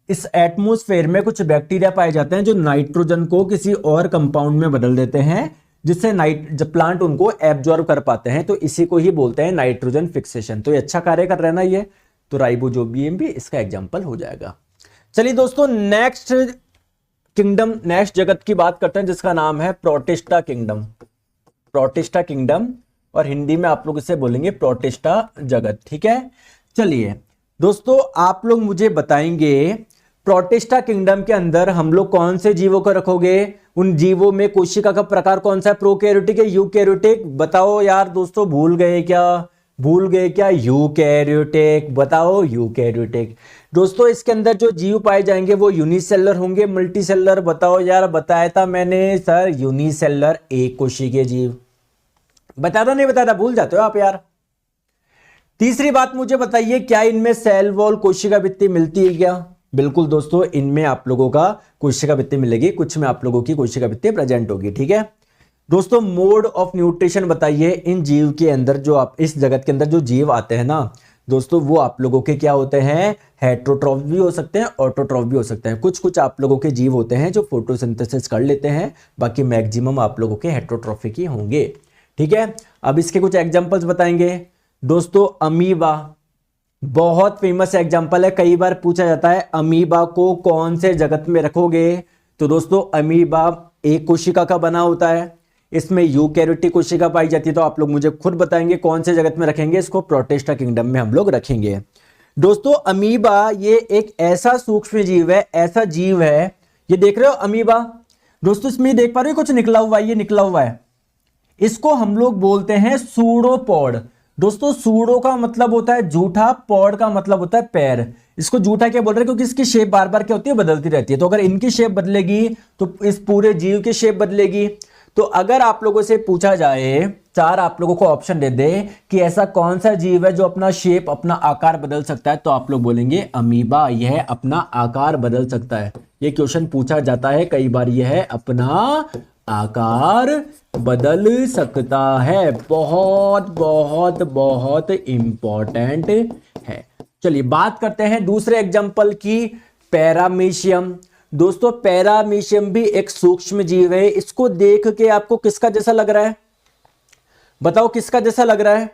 इस एटमॉस्फेयर में कुछ बैक्टीरिया पाए जाते हैं जो नाइट्रोजन को किसी और कंपाउंड में बदल देते हैं, जिससे जब प्लांट उनको एब्जॉर्ब कर पाते हैं। तो इसी को ही बोलते हैं नाइट्रोजन फिक्सेशन। तो ये अच्छा कार्य कर रहा है ना ये, तो राइबोजोबियम भी इसका एग्जांपल हो जाएगा। चलिए दोस्तों नेक्स्ट किंगडम, नेक्स्ट जगत की बात करते हैं, जिसका नाम है प्रोटिस्टा किंगडम। प्रोटिस्टा किंगडम, और हिंदी में आप लोग इसे बोलेंगे प्रोटिस्टा जगत। ठीक है, चलिए दोस्तों आप लोग मुझे बताएंगे प्रोटिस्टा किंगडम के अंदर हम लोग कौन से जीवों को रखोगे? उन जीवों में कोशिका का प्रकार कौन सा है? प्रोकैरियोटिक है यूकैरियोटिक? बताओ यार दोस्तों, भूल गए क्या? यूकैरियोटिक, बताओ यूकैरियोटिक। दोस्तों इसके अंदर जो जीव पाए जाएंगे वो यूनिसेलर होंगे, मल्टीसेलर? बताओ यार, बताया था मैंने सर यूनिसेलर, एक कोशिकीय जीव। बताता नहीं बताता, भूल जाते हो आप यार। तीसरी बात मुझे बताइए, क्या इनमें सेल वॉल कोशिका भित्ति मिलती है क्या? बिल्कुल दोस्तों, इनमें आप लोगों का कोशिका भित्ति मिलेगी, कुछ में आप लोगों की कोशिका भित्ति प्रेजेंट होगी। ठीक है दोस्तों, मोड ऑफ न्यूट्रिशन बताइए। इन जीव के अंदर जो आप इस जगत के अंदर जो जीव आते हैं ना दोस्तों, वो आप लोगों के क्या होते हैं? हेट्रोट्रॉफ भी हो सकते हैं, ऑटोट्रॉफ भी हो सकते हैं। कुछ कुछ आप लोगों के जीव होते हैं जो फोटोसिंथेसिस कर लेते हैं, बाकी मैक्सिमम आप लोगों के हेट्रोट्रॉफिक ही होंगे। ठीक है, अब इसके कुछ एग्जांपल्स बताएंगे। दोस्तों अमीबा बहुत फेमस एग्जांपल है, कई बार पूछा जाता है अमीबा को कौन से जगत में रखोगे? तो दोस्तों अमीबा एक कोशिका का बना होता है, इसमें यूकैरियोटिक कोशिका पाई जाती है। तो आप लोग मुझे खुद बताएंगे कौन से जगत में रखेंगे इसको? प्रोटिस्टा किंगडम में हम लोग रखेंगे। दोस्तों अमीबा ये एक ऐसा सूक्ष्म जीव है, ऐसा जीव है, ये देख रहे हो अमीबा दोस्तों, इसमें देख पा रहे हो कुछ निकला हुआ है, ये निकला हुआ है, इसको हम लोग बोलते हैं सूडोपॉड। दोस्तों सूडो का मतलब होता है झूठा, पॉड का मतलब होता है पैर। इसको झूठा क्या बोल रहे हैं? क्योंकि इसकी शेप बार बार क्या होती है? बदलती रहती है। तो अगर इनकी शेप बदलेगी तो इस पूरे जीव की शेप बदलेगी। तो अगर आप लोगों से पूछा जाए, चार आप लोगों को ऑप्शन दे दे कि ऐसा कौन सा जीव है जो अपना शेप, अपना आकार बदल सकता है, तो आप लोग बोलेंगे अमीबा, यह अपना आकार बदल सकता है। ये क्वेश्चन पूछा जाता है कई बार, यह है अपना आकार बदल सकता है। बहुत बहुत बहुत इंपॉर्टेंट है। चलिए बात करते हैं दूसरे एग्जांपल की, पैरामीशियम। दोस्तों पैरामीशियम भी एक सूक्ष्म जीव है। इसको देख के आपको किसका जैसा लग रहा है? बताओ किसका जैसा लग रहा है?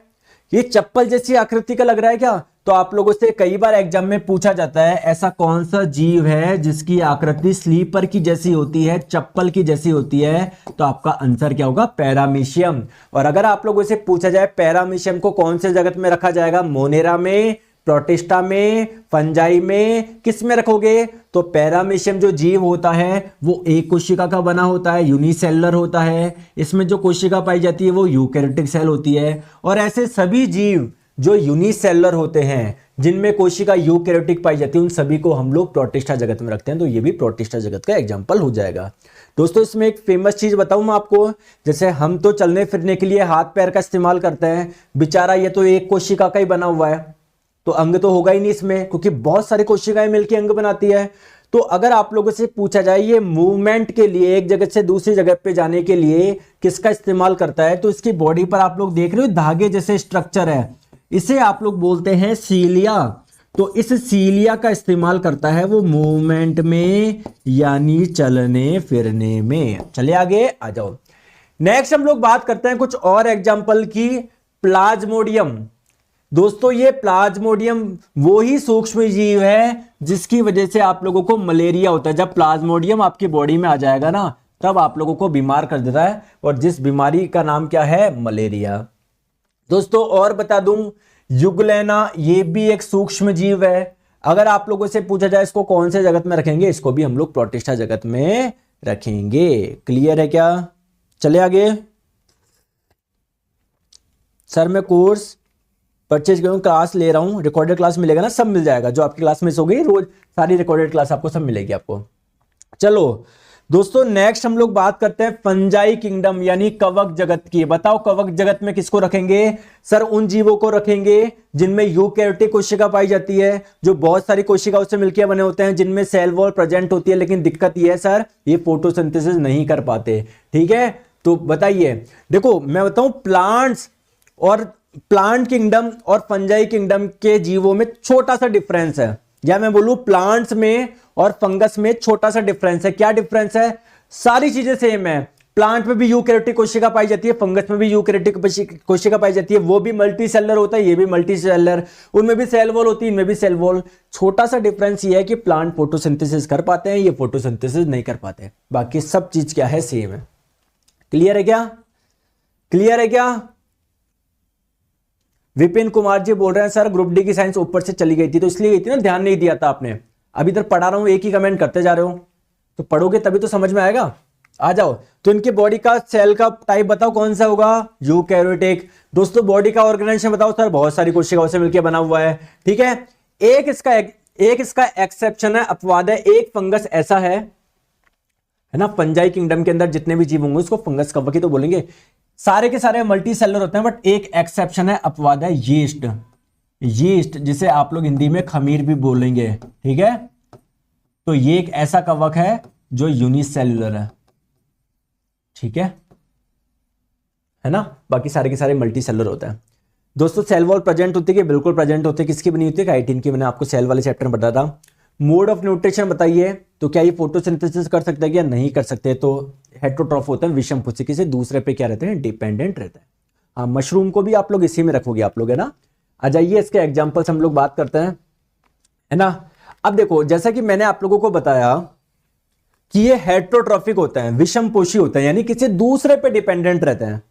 ये चप्पल जैसी आकृति का लग रहा है क्या? तो आप लोगों से कई बार एग्जाम में पूछा जाता है ऐसा कौन सा जीव है जिसकी आकृति स्लीपर की जैसी होती है, चप्पल की जैसी होती है? तो आपका आंसर क्या होगा? पैरामीशियम। और अगर आप लोगों से पूछा जाए पैरामीशियम को कौन से जगत में रखा जाएगा? मोनेरा में, प्रोटिस्टा में, फंजाई में, किस में रखोगे? तो पैरामीशियम जो जीव होता है वो एक कोशिका का बना होता है, यूनिसेलुलर होता है। इसमें जो कोशिका पाई जाती है वो यूकैरियोटिक सेल होती है। और ऐसे सभी जीव जो यूनिसेलुलर होते हैं, जिनमें कोशिका यूकैरियोटिक पाई जाती है, उन सभी को हम लोग प्रोटिस्टा जगत में रखते हैं। तो ये भी प्रोटिस्टा जगत का एग्जाम्पल हो जाएगा। दोस्तों इसमें एक फेमस चीज बताऊं मैं आपको, जैसे हम तो चलने फिरने के लिए हाथ पैर का इस्तेमाल करते हैं, बेचारा ये तो एक कोशिका का ही बना हुआ है, तो अंग तो होगा ही नहीं इसमें, क्योंकि बहुत सारी कोशिकाएं मिलकर अंग बनाती है। तो अगर आप लोगों से पूछा जाए ये मूवमेंट के लिए, एक जगह से दूसरी जगह पे जाने के लिए किसका इस्तेमाल करता है, तो इसकी बॉडी पर आप लोग देख रहे हो धागे जैसे स्ट्रक्चर है, इसे आप लोग बोलते हैं सीलिया। तो इस सीलिया का इस्तेमाल करता है वो मूवमेंट में, यानी चलने फिरने में। चलिए आगे आ जाओ। नेक्स्ट हम लोग बात करते हैं कुछ और एग्जाम्पल की, प्लाज्मोडियम। दोस्तों ये प्लाज्मोडियम वो ही सूक्ष्म जीव है जिसकी वजह से आप लोगों को मलेरिया होता है। जब प्लाज्मोडियम आपकी बॉडी में आ जाएगा ना, तब आप लोगों को बीमार कर देता है, और जिस बीमारी का नाम क्या है, मलेरिया। दोस्तों और बता दूं, युगलैना ये भी एक सूक्ष्म जीव है। अगर आप लोगों से पूछा जाए इसको कौन से जगत में रखेंगे, इसको भी हम लोग प्रोटिस्टा जगत में रखेंगे। क्लियर है क्या? चले आगे। सर मैं कोर्स परचेज करूँ, क्लास ले रहा हूं, रिकॉर्डेड क्लास मिलेगा ना? सब मिल जाएगा, जो आपकी क्लास मिस हो गई रोज सारी रिकॉर्डेड क्लास आपको सब मिलेगी आपको। चलो दोस्तों नेक्स्ट हम लोग बात करते हैं फंजाई किंगडम यानी कवक जगत की। बताओ कवक जगत में किसको रखेंगे? सर उन जीवों को रखेंगे जिनमें यूकैरियोटिक कोशिका पाई जाती है, जो बहुत सारी कोशिकाओं से मिलकर बने होते हैं, जिनमें सेल वॉल प्रेजेंट होती है, लेकिन दिक्कत यह है सर ये फोटोसिंथेसिस नहीं कर पाते। ठीक है, तो बताइए, देखो मैं बताऊं, प्लांट किंगडम और फंजाई किंगडम के जीवों में छोटा सा डिफरेंस है, या मैं बोलूं प्लांट्स में और फंगस में छोटा सा डिफरेंस है। क्या डिफरेंस है? सारी चीजें सेम है। प्लांट में भी यूकैरियोटिक कोशिका पाई जाती है, फंगस में भी यूकैरियोटिक कोशिका पाई जाती है, वो भी मल्टी सेलर होता है, ये भी मल्टी सेलर, उनमें भी सेल वॉल होती है, इनमें भी सेल वॉल। छोटा सा डिफरेंस ये है कि प्लांट फोटोसिंथेसिस कर पाते हैं, ये फोटोसिंथेसिस नहीं कर पाते, बाकी सब चीज क्या है, सेम है। क्लियर है क्या? क्लियर है क्या? विपिन कुमार जी बोल रहे हैं सर ग्रुप डी की साइंस ऊपर से चली गई थी, तो इसलिए गई थी ना, ध्यान नहीं दिया था आपने। अभी इधर पढ़ा रहा हूं, एक ही कमेंट करते जा रहे हो, तो पढ़ोगे तभी तो समझ में आएगा। आ जाओ, तो इनके बॉडी का सेल का टाइप बताओ कौन सा होगा? यूकैरियोटिक। दोस्तों बॉडी का ऑर्गेनाइजेशन बताओ सर, बहुत सारी कोशिकाओं से मिलकर बना हुआ है। ठीक है, एक इसका एक्सेप्शन है, अपवाद है। एक फंगस ऐसा है ना, फंजाई किंगडम के अंदर जितने भी जीव होंगे उसको फंगस कवक ही तो बोलेंगे, सारे के सारे मल्टी सेलर होते हैं, बट एक एक्सेप्शन है, अपवाद है, यीस्ट। यीस्ट जिसे आप लोग हिंदी में खमीर भी बोलेंगे। ठीक है, तो ये एक ऐसा कवक है जो यूनिसेल्युलर है। ठीक है ना? बाकी सारे के सारे मल्टी सेलर होते हैं। दोस्तों सेल वॉल प्रेजेंट होती है कि बिल्कुल प्रेजेंट होती है, किसकी बनी होती है? काइटिन की। मैंने आपको सेल वाले चैप्टर में बताया था। मोड ऑफ न्यूट्रिशन बताइए, तो क्या ये फोटोसिंथेसिस कर सकते हैं या नहीं कर सकते? तो हेटेरोट्रॉफ होते हैं, विषम कोशिका से दूसरे पे क्या रहते हैं, डिपेंडेंट रहते हैं। हाँ, मशरूम को भी आप लोग इसी में रखोगे आप लोग, है ना? आ जाइए इसके एग्जांपल्स हम लोग बात करते हैं, है ना? अब देखो, जैसा कि मैंने आप लोगों को बताया कि ये हेटेरोट्रॉफिक होते हैं, विषम पोषी होते हैं, यानी किसी दूसरे पे डिपेंडेंट रहते हैं।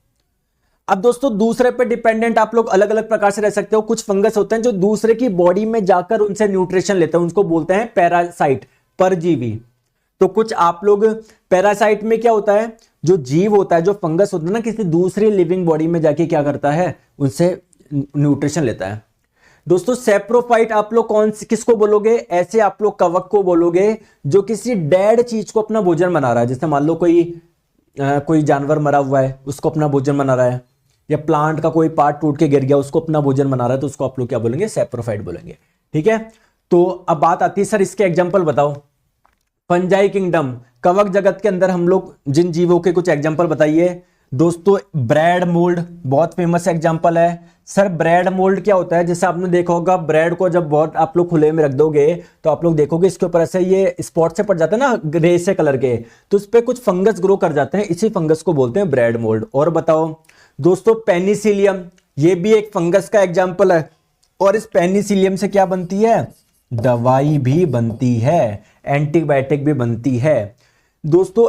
अब दोस्तों दूसरे पे डिपेंडेंट आप लोग अलग अलग प्रकार से रह सकते हो। कुछ फंगस होते हैं जो दूसरे की बॉडी में जाकर उनसे न्यूट्रिशन लेते हैं, उनको बोलते हैं पैरासाइट, परजीवी। तो कुछ आप लोग पैरासाइट में क्या होता है, जो जीव होता है, जो फंगस होता है ना, किसी दूसरी लिविंग बॉडी में जाके क्या करता है, उनसे न्यूट्रिशन लेता है। दोस्तों सेप्रोफाइट आप लोग किसको बोलोगे? ऐसे आप लोग कवक को बोलोगे जो किसी डेड चीज को अपना भोजन बना रहा है। जैसे मान लो कोई जानवर मरा हुआ है, उसको अपना भोजन बना रहा है, या प्लांट का कोई पार्ट टूट के गिर गया, उसको अपना भोजन बना रहा है, तो उसको आप लोग क्या बोलेंगे? सेप्रोफाइट बोलेंगे। ठीक है, तो अब बात आती है सर इसके एग्जांपल बताओ। फंजाई किंगडम, कवक जगत के अंदर हम लोग जिन जीवों के कुछ एग्जांपल बताइए। दोस्तों ब्रेड मोल्ड बहुत फेमस एग्जांपल है। सर ब्रेड मोल्ड क्या होता है? जैसे आपने देखा होगा, ब्रेड को जब बहुत आप लोग खुले में रख दोगे तो आप लोग देखोगे इसके ऊपर ऐसे ये स्पॉट से पड़ जाते हैं ना, ग्रे से कलर के, तो उस पर कुछ फंगस ग्रो कर जाते हैं, इसी फंगस को बोलते हैं ब्रेड मोल्ड। और बताओ दोस्तों पेनिसिलियम, ये भी एक फंगस का एग्जाम्पल है, और इस पेनिसिलियम से क्या बनती है? दवाई भी बनती है, एंटीबायोटिक भी बनती है। दोस्तों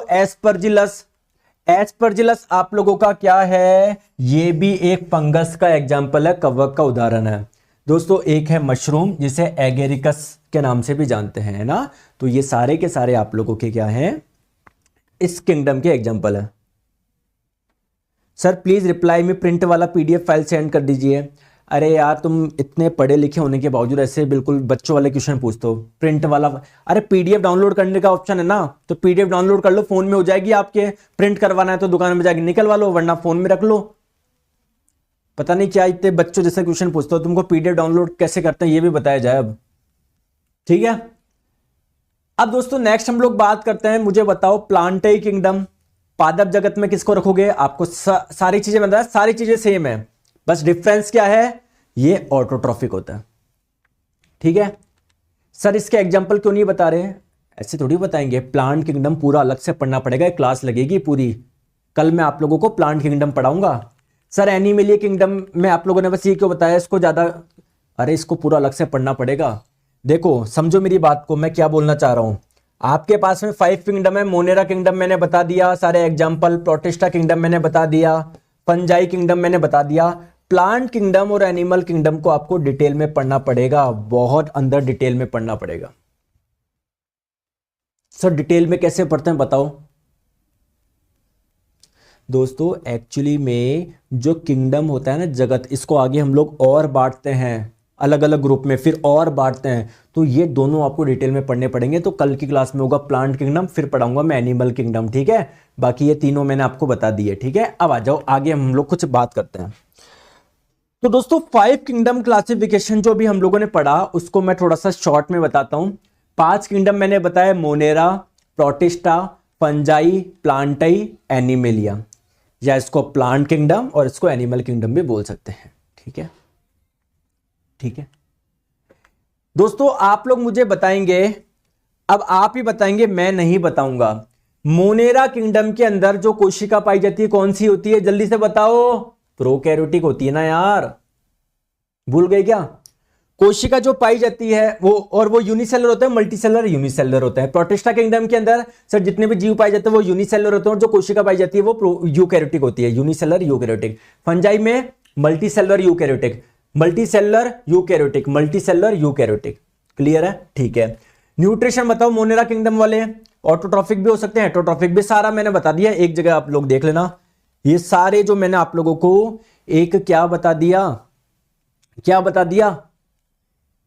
एस्परजिलस आप लोगों का क्या है? ये भी एक फंगस का एग्जाम्पल है, कवक का उदाहरण है। दोस्तों एक है मशरूम जिसे एगेरिकस के नाम से भी जानते हैं, है ना? तो ये सारे के सारे आप लोगों के क्या हैं? इस किंगडम के एग्जाम्पल है। सर प्लीज रिप्लाई में प्रिंट वाला पीडीएफ फाइल सेंड कर दीजिए। अरे यार तुम इतने पढ़े लिखे होने के बावजूद ऐसे बिल्कुल बच्चों वाले क्वेश्चन पूछते हो। प्रिंट वाला, अरे पीडीएफ डाउनलोड करने का ऑप्शन है ना, तो पीडीएफ डाउनलोड कर लो, फोन में हो जाएगी आपके। प्रिंट करवाना है तो दुकान में जाके निकलवा लो, वरना फोन में रख लो। पता नहीं क्या इतने बच्चों जैसे क्वेश्चन पूछते हो। तुमको पीडीएफ डाउनलोड कैसे करते हैं ये भी बताया जाए अब, ठीक है? अब दोस्तों नेक्स्ट हम लोग बात करते हैं, मुझे बताओ प्लांटाई किंगडम, पादप जगत में किसको रखोगे? आपको सारी चीजें बताया, सारी चीजें सेम है, बस डिफरेंस क्या है? ये ऑटोट्रॉफिक होता है। ठीक है सर, इसके एग्जांपल क्यों नहीं बता रहे? ऐसे थोड़ी बताएंगे, प्लांट किंगडम पूरा अलग से पढ़ना पड़ेगा, एक क्लास लगेगी पूरी। कल मैं आप लोगों को प्लांट किंगडम पढ़ाऊंगा। सर एनिमलिया किंगडम में आप लोगों ने बस ये क्यों बताया इसको ज्यादा? अरे इसको पूरा अलग से पढ़ना पड़ेगा। देखो समझो मेरी बात को, मैं क्या बोलना चाह रहा हूं। आपके पास में 5 किंगडम है। मोनेरा किंगडम मैंने बता दिया, सारे एग्जांपल। प्रोटिस्टा किंगडम मैंने बता दिया, फंजाई किंगडम मैंने बता दिया। प्लांट किंगडम और एनिमल किंगडम को आपको डिटेल में पढ़ना पड़ेगा, बहुत अंदर डिटेल में पढ़ना पड़ेगा। सर डिटेल में कैसे पढ़ते हैं बताओ दोस्तों। एक्चुअली में जो किंगडम होता है ना, जगत, इसको आगे हम लोग और बांटते हैं अलग अलग ग्रुप में, फिर और बांटते हैं। तो ये दोनों आपको डिटेल में पढ़ने पड़ेंगे। तो कल की क्लास में होगा प्लांट किंगडम, फिर पढ़ाऊंगा मैं एनिमल किंगडम, ठीक है। बाकी ये तीनों मैंने आपको बता दिए, ठीक है। अब आ जाओ आगे हम लोग कुछ बात करते हैं। तो दोस्तों 5 किंगडम क्लासिफिकेशन जो भी हम लोगों ने पढ़ा उसको मैं थोड़ा सा शॉर्ट में बताता हूं। 5 किंगडम मैंने बताया, मोनेरा, प्रोटिस्टा, फंजाई, प्लांटाई, एनिमेलिया, या इसको प्लांट किंगडम और इसको एनिमल किंगडम भी बोल सकते हैं, ठीक है। ठीक है दोस्तों, आप लोग मुझे बताएंगे, अब आप ही बताएंगे, मैं नहीं बताऊंगा। मोनेरा किंगडम के अंदर जो कोशिका पाई जाती है कौन सी होती है, जल्दी से बताओ। प्रोकैरियोटिक होती है ना यार, भूल गए क्या। कोशिका जो पाई जाती है वो यूनिसेलर होता है, मल्टीसेलर यूनिसेलर होता है। प्रोटिस्टा किंगडम के अंदर सर जितने भी जीव पाए जाते हैं वो यूनिसेलर होते हैं, और जो कोशिका पाई जाती है वो यूकैरियोटिक होती है, यूनिसेलर यूकैरियोटिक। फंजाई में multicellular eukaryotic, multicellular eukaryotic, multicellular eukaryotic. Clear है, ठीक है। न्यूट्रिशन बताओ मोनेरा किंगडम वाले। ऑटोट्रॉफिक भी हो सकते हैं, हेटरोट्रॉफिक भी, सारा मैंने बता दिया। एक जगह आप लोग देख लेना, ये सारे जो मैंने आप लोगों को एक क्या बता दिया,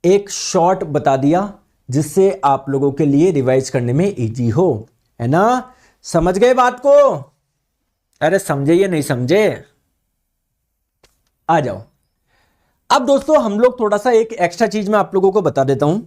एक शॉर्ट बता दिया, जिससे आप लोगों के लिए रिवाइज करने में इजी हो, है ना। समझ गए बात को? अरे समझे या नहीं समझे? आ जाओ। अब दोस्तों हम लोग थोड़ा सा एक एक्स्ट्रा चीज मैं आप लोगों को बता देता हूं।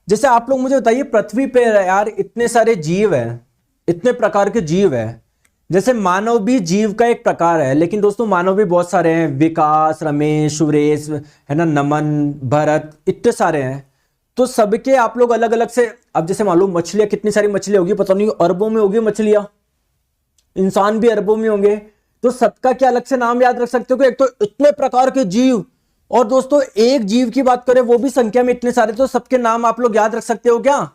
जैसे आप लोग मुझे बताइए, पृथ्वी पे यार इतने सारे जीव हैं, इतने प्रकार के जीव हैं। जैसे मानव भी जीव का एक प्रकार है, लेकिन दोस्तों मानव भी बहुत सारे हैं। विकास, रमेश, सुरेश, है ना, नमन, भरत, इतने सारे हैं। तो सबके आप लोग अलग अलग से, अब जैसे मान लो मछलियां, कितनी सारी मछलियां होगी पता नहीं, अरबों में होगी मछलियां, इंसान भी अरबों में होंगे। तो सबका क्या अलग से नाम याद रख सकते हो कि एक तो इतने प्रकार के जीव, और दोस्तों एक जीव की बात करें वो भी संख्या में इतने सारे, तो सबके नाम आप लोग याद रख सकते हो क्या?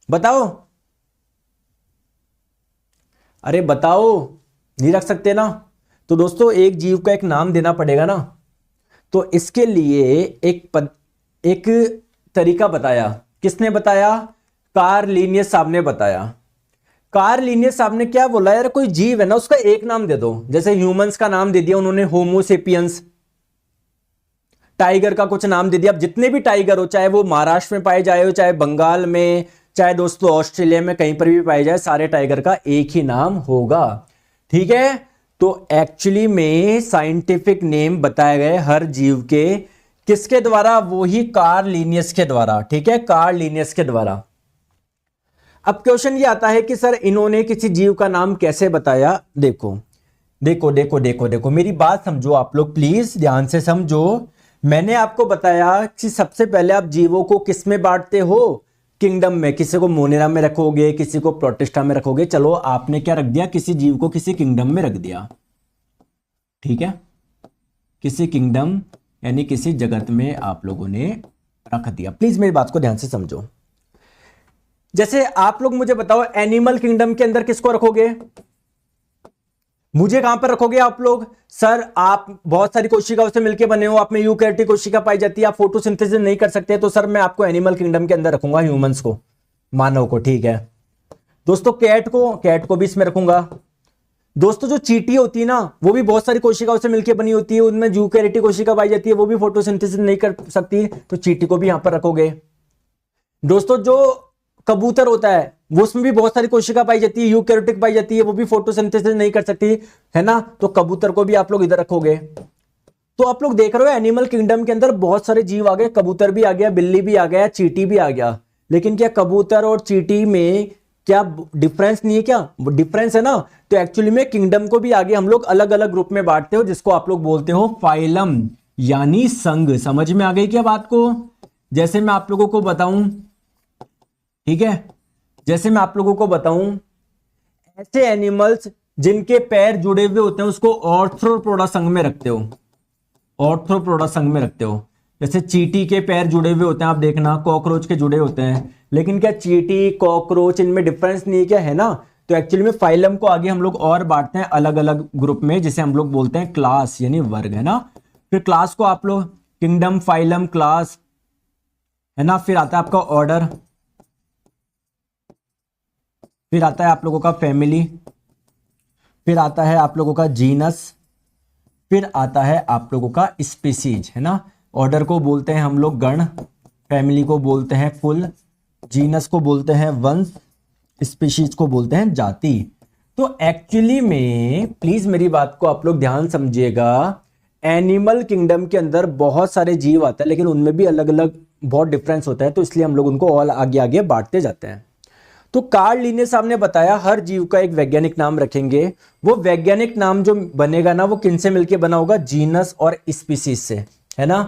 बताओ, अरे बताओ, नहीं रख सकते ना। तो दोस्तों एक जीव का एक नाम देना पड़ेगा ना। तो इसके लिए एक तरीका बताया। किसने बताया? कार्ल लिनियस साहब ने बताया। कार्ल लिनियस साहब ने क्या बोला, यार कोई जीव है ना उसका एक नाम दे दो। जैसे ह्यूमंस का नाम दे दिया उन्होंने, होमो सेपियंस। टाइगर का कुछ नाम दे दिया। अब जितने भी टाइगर हो, चाहे वो महाराष्ट्र में पाए जाए हो, चाहे बंगाल में, चाहे दोस्तों ऑस्ट्रेलिया में, कहीं पर भी पाए जाए, सारे टाइगर का एक ही नाम होगा, ठीक है। तो एक्चुअली में साइंटिफिक नेम बताए गए हर जीव के, किसके द्वारा? वो ही कार्ल लिनियस के द्वारा, ठीक है, कार्ल लिनियस के द्वारा। अब क्वेश्चन ये आता है कि सर इन्होंने किसी जीव का नाम कैसे बताया। देखो देखो देखो देखो देखो, मेरी बात समझो आप लोग, प्लीज ध्यान से समझो। मैंने आपको बताया कि सबसे पहले आप जीवों को किस में बांटते हो? किंगडम में। किसी को मोनेरा में रखोगे, किसी को प्रोटिस्टा में रखोगे। चलो आपने क्या रख दिया, किसी जीव को किसी किंगडम में रख दिया, ठीक है, किसी किंगडम यानी किसी जगत में आप लोगों ने रख दिया। प्लीज मेरी बात को ध्यान से समझो। जैसे आप लोग मुझे बताओ, एनिमल किंगडम के अंदर किसको रखोगे? मुझे कहां पर रखोगे आप लोग? सर आप बहुत सारी कोशिकाओं से मिलकर बने हो, आप में यूकैरियोटिक कोशिका पाई जाती है, आप फोटोसिंथेसिस नहीं कर सकते, तो सर मैं आपको एनिमल किंगडम के अंदर रखूंगा, ह्यूमंस को, मानव को, ठीक है। दोस्तों कैट को भी इसमें रखूंगा। दोस्तों जो चींटी होती है ना, वो भी बहुत सारी कोशिकाओं से मिलकर बनी होती है, उनमें यूकैरियोटिक कोशिका पाई जाती है, वो भी फोटोसिंथेसिस नहीं कर सकती, तो चींटी को भी यहां पर रखोगे। दोस्तों जो कबूतर होता है वो, उसमें भी बहुत सारी कोशिका पाई जाती है, यूकैरियोटिक पाई जाती है, वो भी फोटोसिंथेसिस नहीं कर सकती, है ना, तो कबूतर को भी आप लोग इधर रखोगे। तो आप लोग देख रहे हो एनिमल किंगडम के अंदर बहुत सारे जीव आ गए, कबूतर भी आ गया, बिल्ली भी आ गया, चींटी भी आ गया। लेकिन क्या कबूतर और चींटी में क्या डिफरेंस नहीं है? क्या डिफरेंस है ना। तो एक्चुअली में किंगडम को भी आगे हम लोग अलग अलग ग्रुप में बांटते हो, जिसको आप लोग बोलते हो फाइलम यानी संघ। समझ में आ गई क्या बात को? जैसे मैं आप लोगों को बताऊं, ठीक है, जैसे मैं आप लोगों को बताऊं, ऐसे एनिमल्स जिनके पैर जुड़े हुए होते हैं उसको ऑर्थ्रोपोडा संघ में रखते हो, ऑर्थ्रोपोडा संघ में रखते हो। जैसे चींटी के पैर जुड़े हुए होते हैं, आप देखना कॉकरोच के जुड़े होते हैं, लेकिन क्या चींटी कॉकरोच इनमें डिफरेंस नहीं क्या है ना। तो एक्चुअली में फाइलम को आगे हम लोग और बांटते हैं अलग अलग ग्रुप में, जिसे हम लोग बोलते हैं क्लास यानी वर्ग, है ना। फिर क्लास को आप लोग किंगडम, फाइलम, क्लास, है ना। फिर आता है आपका ऑर्डर, फिर आता है आप लोगों का फैमिली, फिर आता है आप लोगों का जीनस, फिर आता है आप लोगों का स्पीसीज, है ना। ऑर्डर को बोलते हैं हम लोग गण, फैमिली को बोलते हैं कुल, जीनस को बोलते हैं वंश, स्पीशीज को बोलते हैं जाति। तो एक्चुअली में प्लीज मेरी बात को आप लोग ध्यान समझिएगा, एनिमल किंगडम के अंदर बहुत सारे जीव आते हैं, लेकिन उनमें भी अलग अलग बहुत डिफरेंस होता है, तो इसलिए हम लोग उनको और आगे आगे बांटते जाते हैं। तो कार्ल लिनेस साहब ने बताया हर जीव का एक वैज्ञानिक नाम रखेंगे। वो वैज्ञानिक नाम जो बनेगा ना, वो किनसे मिलके बना होगा, जीनस और स्पीसीज से, है ना।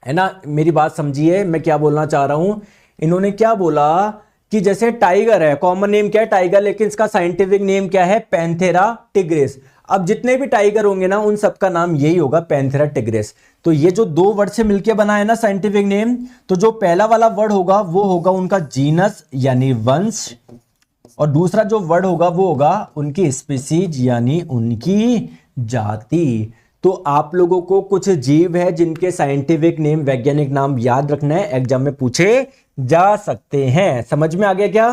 है ना, मेरी बात समझिए मैं क्या बोलना चाह रहा हूं। इन्होंने क्या बोला कि जैसे टाइगर है, कॉमन नेम क्या है टाइगर, लेकिन इसका साइंटिफिक नेम क्या है, पैंथेरा टिग्रिस। अब जितने भी टाइगर होंगे ना, उन सबका नाम यही होगा, पैंथेरा टिग्रिस। तो ये जो दो वर्ड से मिलके बना है ना साइंटिफिक नेम, तो जो पहला वाला वर्ड होगा वो होगा उनका जीनस यानी वंश, और दूसरा जो वर्ड होगा वो होगा उनकी स्पीसीज यानी उनकी जाति। तो आप लोगों को कुछ जीव है जिनके साइंटिफिक नेम, वैज्ञानिक नाम याद रखना है, एग्जाम में पूछे जा सकते हैं। समझ में आ गया क्या,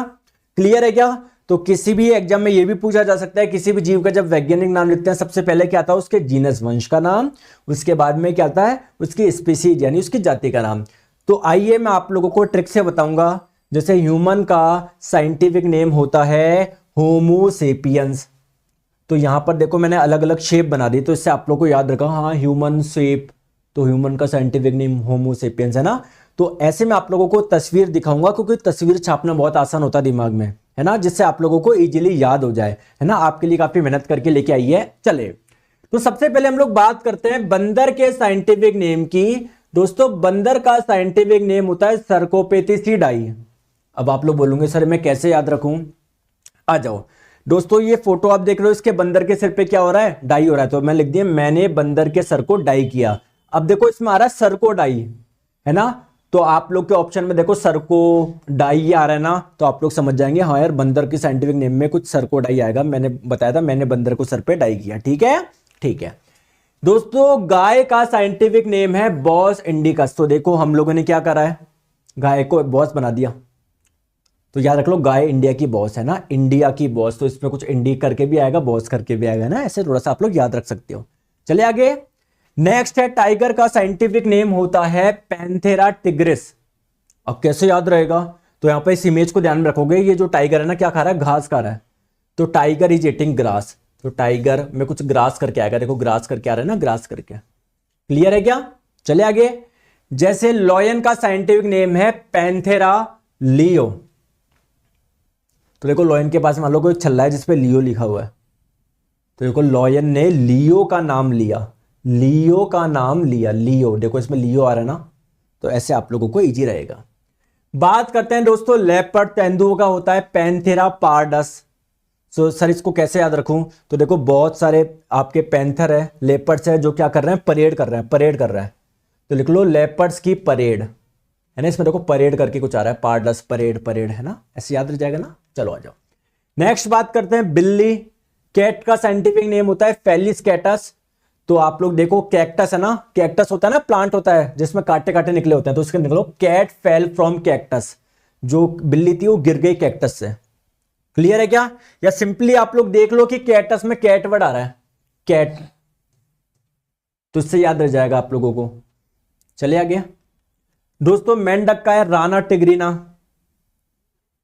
क्लियर है क्या। तो किसी भी एग्जाम में यह भी पूछा जा सकता है, किसी भी जीव का जब वैज्ञानिक नाम लिखते हैं सबसे पहले क्या आता है, उसके जीनस वंश का नाम, उसके बाद में क्या आता है, उसकी स्पीसीज यानी उसकी जाति का नाम। तो आइए मैं आप लोगों को ट्रिक से बताऊंगा। जैसे ह्यूमन का साइंटिफिक नेम होता है होमो सेपियंस, तो यहां पर देखो मैंने अलग अलग शेप बना दी, तो इससे आप लोग को याद रखा, हाँ ह्यूमन शेप, तो ह्यूमन का साइंटिफिक नेम होमो सेपियंस, है ना। तो ऐसे मैं आप लोगों को तस्वीर दिखाऊंगा, क्योंकि तस्वीर छापना बहुत आसान होता है दिमाग में, है ना, जिससे आप लोगों को इजीली याद हो जाए, है ना। आपके लिए काफी मेहनत करके लेके आई है। चले, तो सबसे पहले हम लोग बात करते हैं बंदर के साइंटिफिक नेम की। दोस्तों बंदर का साइंटिफिक नेम होता है सर्कोपेटिसीडाई। अब आप लोग बोलोगे सर मैं कैसे याद रखूं, आ जाओ दोस्तों। ये फोटो आप देख रहे हो, इसके बंदर के सिर पे क्या हो रहा है, डाई हो रहा है, तो मैं लिख दिया मैंने बंदर के सर को डाई किया। अब देखो इसमें आ रहा है सर को डाई, है ना। तो आप लोग के ऑप्शन में देखो सर को डाई आ रहा है ना, तो आप लोग समझ जाएंगे हाँ यार बंदर के साइंटिफिक नेम में कुछ सर को डाई आएगा। मैंने बताया था मैंने बंदर को सर पे डाई किया, ठीक है ठीक है। दोस्तों गाय का साइंटिफिक नेम है बॉस इंडिकस। तो देखो हम लोगों ने क्या करा है, गाय को बॉस बना दिया। तो याद रख लो गाय इंडिया की बॉस है ना, इंडिया की बॉस, तो इसमें कुछ इंडी करके भी आएगा, बॉस करके भी आएगा ना, ऐसे थोड़ा सा आप लोग याद रख सकते हो। चलिए आगे, नेक्स्ट है टाइगर का साइंटिफिक नेम होता है पैंथेरा टिग्रिस। अब कैसे याद रहेगा, तो यहां पर इस इमेज को ध्यान में रखोगे, ये जो टाइगर है ना क्या खा रहा है, घास खा रहा है, तो टाइगर इज ईटिंग ग्रास। तो टाइगर में कुछ ग्रास करके आएगा, देखो ग्रास करके आ रहा है ना, ग्रास करके, क्लियर है क्या। चले आगे, जैसे लॉयन का साइंटिफिक नेम है पैंथेरा लियो। तो देखो लॉयन के पास मान लो कोई छल्ला है जिसपे लियो लिखा हुआ है, तो देखो लॉयन ने लियो का नाम लिया, लियो का नाम लिया, लियो, देखो इसमें लियो आ रहा है ना, तो ऐसे आप लोगों को इजी रहेगा। बात करते हैं दोस्तों लेपर्ड तेंदुओं का होता है पैंथेरा पार्डस। सो सर इसको कैसे याद रखूं, तो देखो बहुत सारे आपके पैंथर है, लेपर्ड्स है जो क्या कर रहे हैं, परेड कर रहे हैं, परेड कर रहा है, तो लिख लो लेपर्ड्स की परेड, है ना। इसमें देखो परेड करके कुछ आ रहा है, पार्डस परेड, परेड, है ना, ऐसे याद रह जाएगा ना। चलो आ जाओ, नेक्स्ट बात करते हैं बिल्ली। कैट का साइंटिफिक नेम होता है फेलिस कैटस। तो आप लोग देखो कैक्टस है ना, कैक्टस होता है ना, प्लांट होता है जिसमें कांटे कांटे निकले होते हैं, तो उसके निकलो कैट फेल फ्रॉम कैक्टस, जो बिल्ली थी वो गिर गई कैक्टस से, क्लियर है क्या। या सिंपली आप लोग देख लो कि कैक्टस में कैट वर्ड आ रहा है, कैट, तो इससे याद रह जाएगा आप लोगों को। चले आगे दोस्तों, मेंढक का है राना टिग्रीना।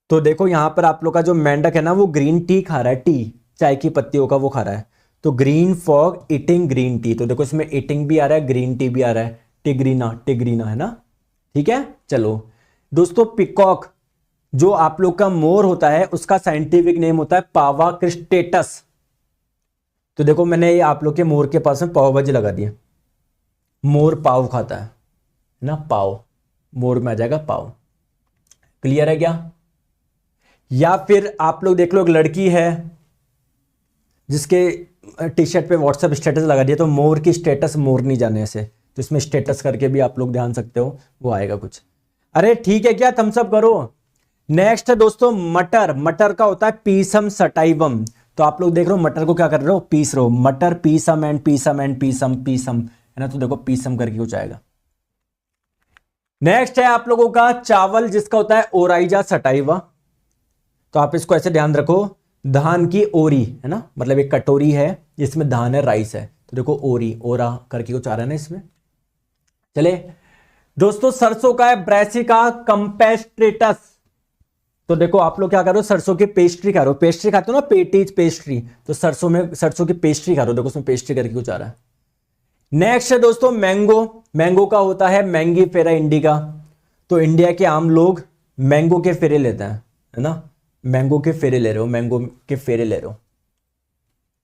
तो देखो यहां पर आप लोग का जो मेंढक है ना वो ग्रीन टी खा रहा है, टी चाय की पत्तियों का वो खा रहा है, तो green fog eating green tea, तो देखो इसमें ईटिंग भी आ रहा है, ग्रीन टी भी आ रहा है, टिग्रीना, टिग्रीना, है ना, ठीक है। चलो दोस्तों, पिकॉक जो आप लोग का मोर होता है उसका साइंटिफिक नेम होता है पावा क्रिस्टेटस। तो देखो मैंने ये आप लोग के मोर के पास में पाव भाजी लगा दिया, मोर पाव खाता है ना, पाव, मोर में आ जाएगा पाव, क्लियर है क्या। या फिर आप लोग देख लो एक लड़की है जिसके टी शर्ट पे व्हाट्सएप स्टेटस लगा दिया, तो मोर की स्टेटस मोर नहीं जाने से, तो इसमें स्टेटस करके भी आप लोग ध्यान सकते हो, वो आएगा कुछ। अरे ठीक है क्या, थम्स अप करो। नेक्स्ट है दोस्तों मटर। मटर का होता है पीसम सटाइवम। तो आप लोग देख रहे हो मटर को क्या कर रहे हो, पीस रहे हो। मटर Pisum and Pisum and Pisum Pisum, है ना। तो देखो पीसम करके कुछ आएगा। नेक्स्ट है आप लोगों का चावल, जिसका होता है ओराइजा सटाइवा। तो आप इसको ऐसे ध्यान रखो, धान की ओरी, है ना, मतलब एक कटोरी है जिसमें धान है, राइस है। तो देखो ओरी, ओरा करके कुछ आ रहा है ना इसमें। चले दोस्तों, सरसों का है ब्रैसिका कंपेस्ट्रेटस। तो देखो आप लोग क्या करो, सरसों की पेस्ट्री खा रहे हो। पेस्ट्री खाते हो ना, पेटीज पेस्ट्री, तो सरसों में सरसों की पेस्ट्री खा रहे हो। देखो उसमें पेस्ट्री करके कुछ आ रहा है। नेक्स्ट है दोस्तों मैंगो। मैंगो का होता है मैंगी फेरा इंडिका। तो इंडिया के आम लोग मैंगो के फेरे लेते हैं, है ना। मैंगो के फेरे ले रहे हो, मैंगो के फेरे ले रहे हो,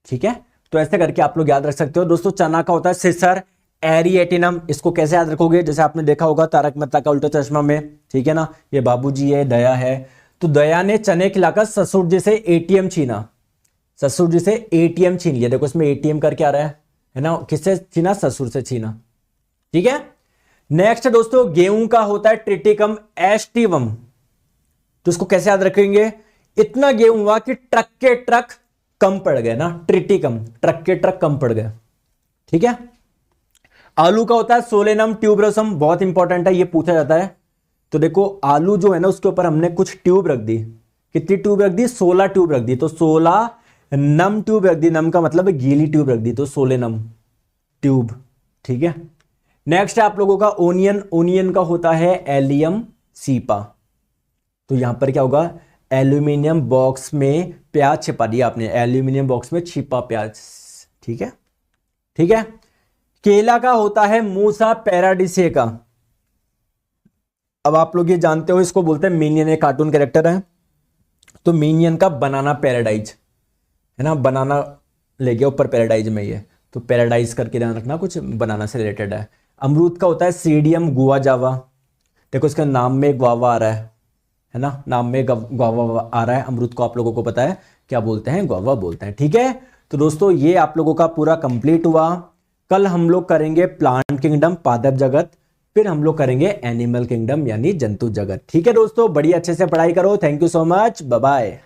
ठीक है। तो ऐसे करके आप लोग याद रख सकते हो। दोस्तों चना का होता है सिसर एरिएटिनम। इसको कैसे याद रखोगे, जैसे आपने देखा होगा तारक मेहता का उल्टा चश्मा में, ठीक है ना। ये बाबूजी है, दया है। तो दया ने चने खिलाकर ससुर जी से एटीएम छीना। ससुर जी से एटीएम छीन लिया। देखो इसमें एटीएम करके आ रहा है ना। किससे छीना, ससुर से छीना, ठीक है। नेक्स्ट दोस्तों गेहूं का होता है ट्रिटिकम एस्टिवम। तो इसको कैसे याद रखेंगे, इतना गेहूं हुआ कि ट्रक के ट्रक कम पड़ गए ना, ट्रिटिकम, ट्रक के ट्रक कम पड़ गए, ठीक है। आलू का होता है सोलेनम ट्यूबरोसम, बहुत इंपॉर्टेंट है, ये पूछा जाता है। तो देखो आलू जो है ना, उसके ऊपर हमने कुछ ट्यूब रख दी। कितनी ट्यूब रख दी, 16 ट्यूब रख दी। तो 16 नम ट्यूब रख दी। नम का मतलब है गीली ट्यूब रख दी, तो सोलेनम ट्यूब, ठीक है। नेक्स्ट है आप लोगों का ओनियन। ओनियन का होता है एलियम सीपा। तो यहां पर क्या होगा, एल्यूमिनियम बॉक्स में प्याज छिपा दिया आपने, एल्यूमिनियम बॉक्स में छिपा प्याज, ठीक है, ठीक है। केला का होता है मूसा पैराडिसेका। अब आप लोग ये जानते हो, इसको बोलते हैं मिनियन, एक कार्टून कैरेक्टर है। तो मिनियन का बनाना पैराडाइज, है ना, बनाना ले गया ऊपर पैराडाइज में, ये तो पैराडाइज करके ध्यान रखना, कुछ बनाना से रिलेटेड है। अमरूद का होता है सीडियम गुआजावा। देखो इसका नाम में गुआवा आ रहा है ना, नाम में गुआवा आ रहा है। अमरूद को आप लोगों को पता है क्या बोलते हैं, गुआवा बोलते हैं, ठीक है। तो दोस्तों ये आप लोगों का पूरा कंप्लीट हुआ। कल हम लोग करेंगे प्लांट किंगडम, पादप जगत, फिर हम लोग करेंगे एनिमल किंगडम यानी जंतु जगत, ठीक है दोस्तों। बड़ी अच्छे से पढ़ाई करो। Thank you so much, bye bye.